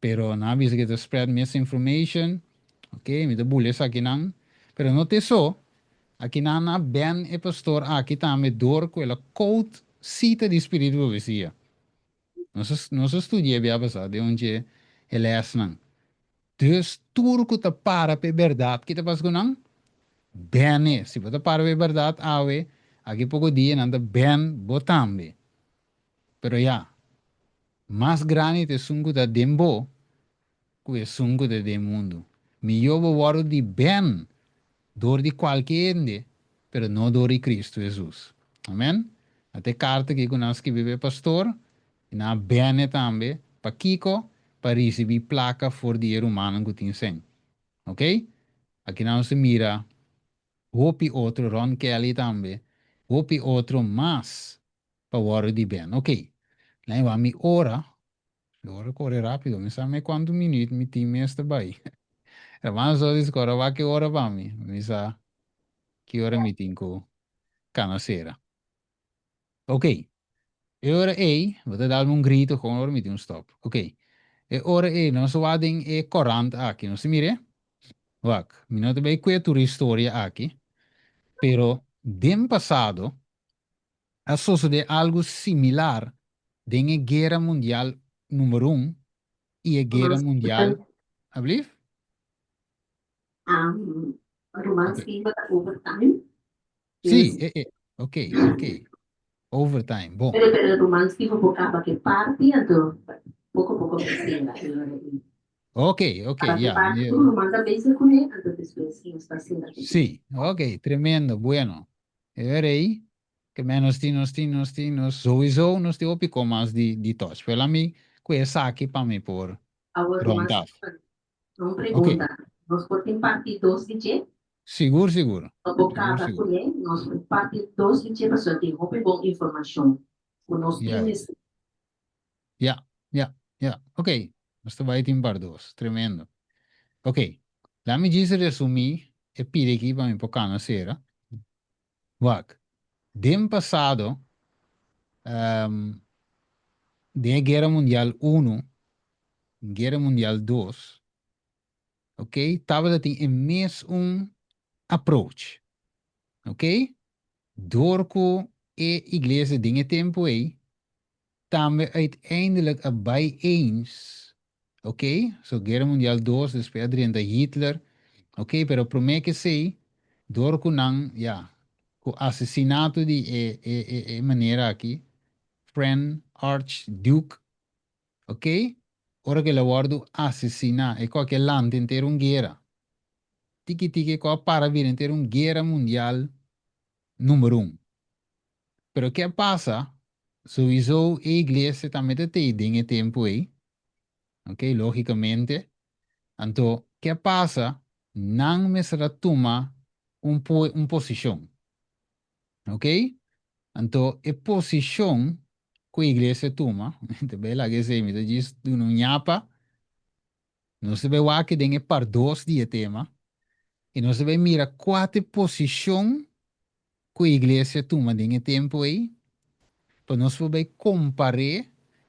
Pero na bisa kita spread misinformation, okay, mita bully sa ginang. Pero no te so, aqui na ben e pastor aqui também dor com ela code cita de espírito vicia. Nós estudie bem a de onde ele é assim. Dus tudo que tá para pe verdade que tá passando não, bem se você para pe verdade awe, aqui pouco dia nanda ben botambe. Pero ya, mais grande te sungu da dembo, que sungu da de mundo. Mi yobo waro di ben, door di qualquer pero não door di Cristo Jesus. Amen? Até carta que nós que vive pastor, na bene também, para Kiko, para receber placa for die humano que tem sem. Ok? Aqui não se mira, hopi outro Ron Kelly também, hopi outro mais, para waro di ben. Ok? Lá vai me ora, ora corre rápido, me sabe quantos minutos me time está bem. Vamos só discorrer, vai que ora para mim, me sabe que ora me tem com canasera. Ok. E ora vou dar um grito com ora me tem stop. Ok. E ora nós vamos e 40 aqui, não se mire? Vak, me não também conheço a história aqui, pero dem passado, a suceder algo similar na Guerra Mundial número 1 e a Guerra Mundial. Alsjeblieft? Romanski okay. Overtime. Sim, ok. Overtime, bom. Pero Romanski focava que parte, então pouco precisa. Ok, ya. Sí, ok, tremendo, bueno. Verei que menos sowieso nos te opico mais de touch. Pela mim, coisa aqui para mim por rondar. Não pergunta, nós podemos partir 2 de Seguro. Nós partir 2 de para só ter uma boa informação. Ja. Ok. Nós vai timpar 2. Tremendo. Ok. La me dice resumir e pide aqui para mim por cana sera. Wak. Dem passado, de Guerra Mundial 1, Guerra Mundial 2, ok? Tava dat in mes approach, ok? Doorko iglesia dingen tempo também uiteindelijk erbij eens, ok? So Guerra Mundial 2, después de Hitler, ok? Pero promete que sei, doorko nang, o assassinato de maneira aqui, Friend Archduke, ok? Ora che lavoro assassina e qualche land intero in guerra. Tiki qua para vir intero in guerra mundial número 1. Pero che passa? Sowieso a iglesia também tem dinge tempo aí. Ok? Logicamente. Então, che passa? Não me será toma posição. Ok? Então, a posição que a igreja toma, também lá que se me diz, tu não nhapa, não se vê o que tem par 2 de tema, e não se vê mira quatro posição que a igreja toma em tempo aí, para nós poder comparar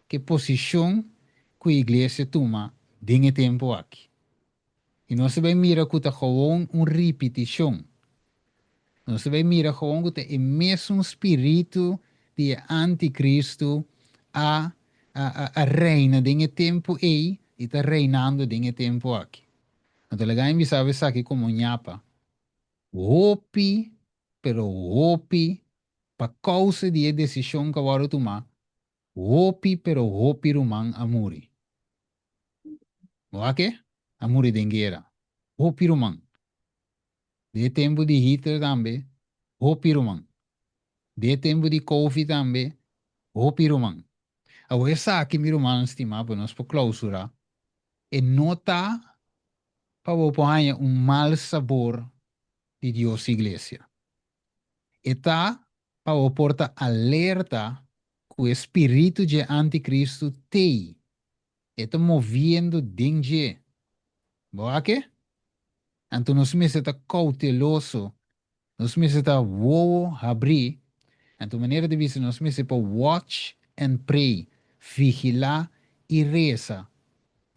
que posição que a igreja toma em tempo aqui. E não se vê mira que está gewoon repetição. Não se vê mira gewoon que é o mesmo espírito de anticristo a reina de tempo e está reinando de tempo aqui. Então, legal, me sabe aqui como nhapa. Hopi, pero hopi, para causa de decisão que eu tomar, hopi, pero hopi rumang amuri. O que? Amuri de guerra. Hopi rumang. De tempo de Hitler também, hopi rumang. De tempo de Covid também, Hopi romang. Awe sa aqui mi romang estima para nós por clausura. E nota para opoanha mal sabor de Dios iglesia. Eta para oporta alerta que o espírito de anticristo tem. Eta movendo dentro. Boa que? Então nós me está cauteloso. Nós me está voo abrir. Então maneira de vista nós me está watch and pray. Vigilar e reza.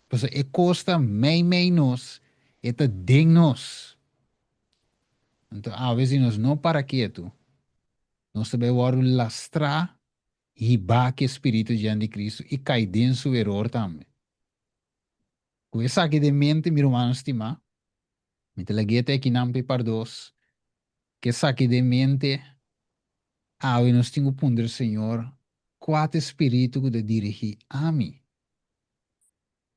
Pois é costa menos. Eta dignos. Então a vezes nós não para quieto. Nós também vamos lastrar e baque espírito de anticristo e cai dentro do erro também. Com essa aqui de mente, meu irmão estima, me teleguete aqui não para dois, que essa aqui de mente, e nós temos que ponder, Senhor, quatro espírito que dirigir a mim.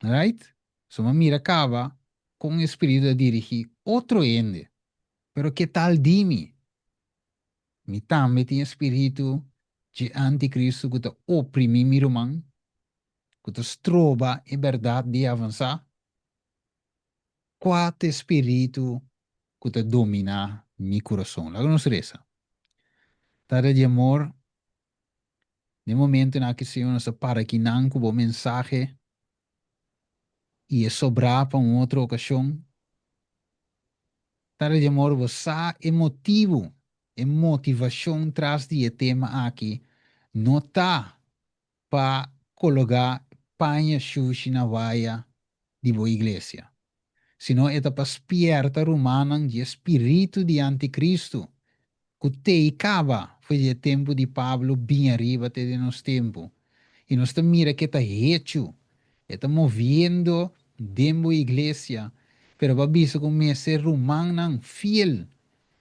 Right? So, uma mira acaba com um espírito de dirigir outro ende. Pero que tal de mim? Me também tem espírito de anticristo que oprime meu irmão, que estroba a verdade de avançar. Quatro espírito que domina meu coração. Lá nos reza. Tada de amor, no momento em que o Senhor nos para aqui não com o mensagem e é sobrar para uma outra ocasião. Tada de amor, você é motivo, é motivação traz de tema aqui. Não está para colocar panha xuxi na vaia de boa igreja. Senão é para espierta romana de espírito de anticristo. Que te acaba foi o tempo de Pablo bem arriba até de nosso tempo. E nós estamos mira que está hecho, está movendo dentro da igreja, pero va visto como esse romano fiel,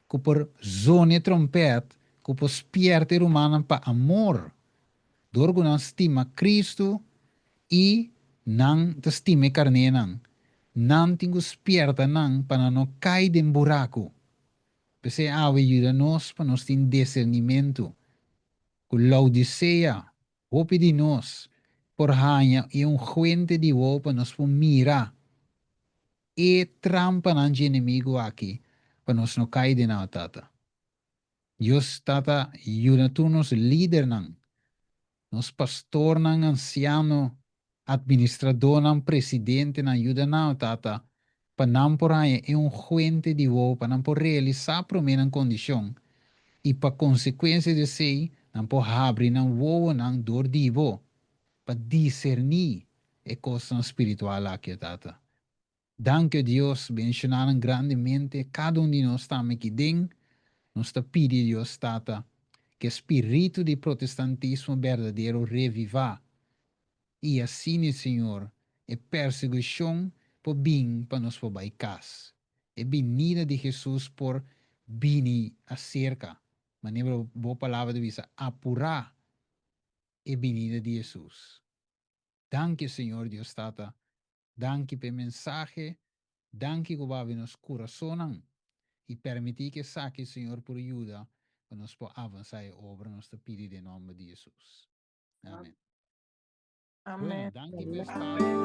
que por zone trompete, que por spierte romano para amor, dorgo não estima Cristo e não te estima carne não tenho spierta não para não cair em buraco. Pese ajuda nós para nós ter discernimento. Com Laodicea, hope de nós, por hanha e fuente de hope para nós mirar. E trampa não de inimigo aqui, para nós não cair de nada, tata. Deus, tata, ajuda tu nos líder não. Nos pastor não, anciano, administrador não, presidente não, ajuda não, tata. Para não por hanha e fuente de hope, para não por realizar promessa condição. E para consequência de ser, não pode abrir, não voa, não dor de vo, para discernir a coisa espiritual aqui, tata. Danke Deus, mencionaram grandemente cada de nós também aqui dentro, nós está pedindo Deus, tata, que o espírito de protestantismo verdadeiro reviva. E assim, Senhor, a perseguição por bem para nós por baicas. A venida de Jesus por vir acerca. Maneira boa palavra de vista, apurar a venida de Jesus. Danke, Senhor Deus, tata. Danke pelo mensagem. Danke que vai nos coração e permitir que saque, Senhor, por ajuda para nós avançar a obra, nós te pedimos em nome de Jesus. Amém. Amém. Bueno, danke pelo espaço.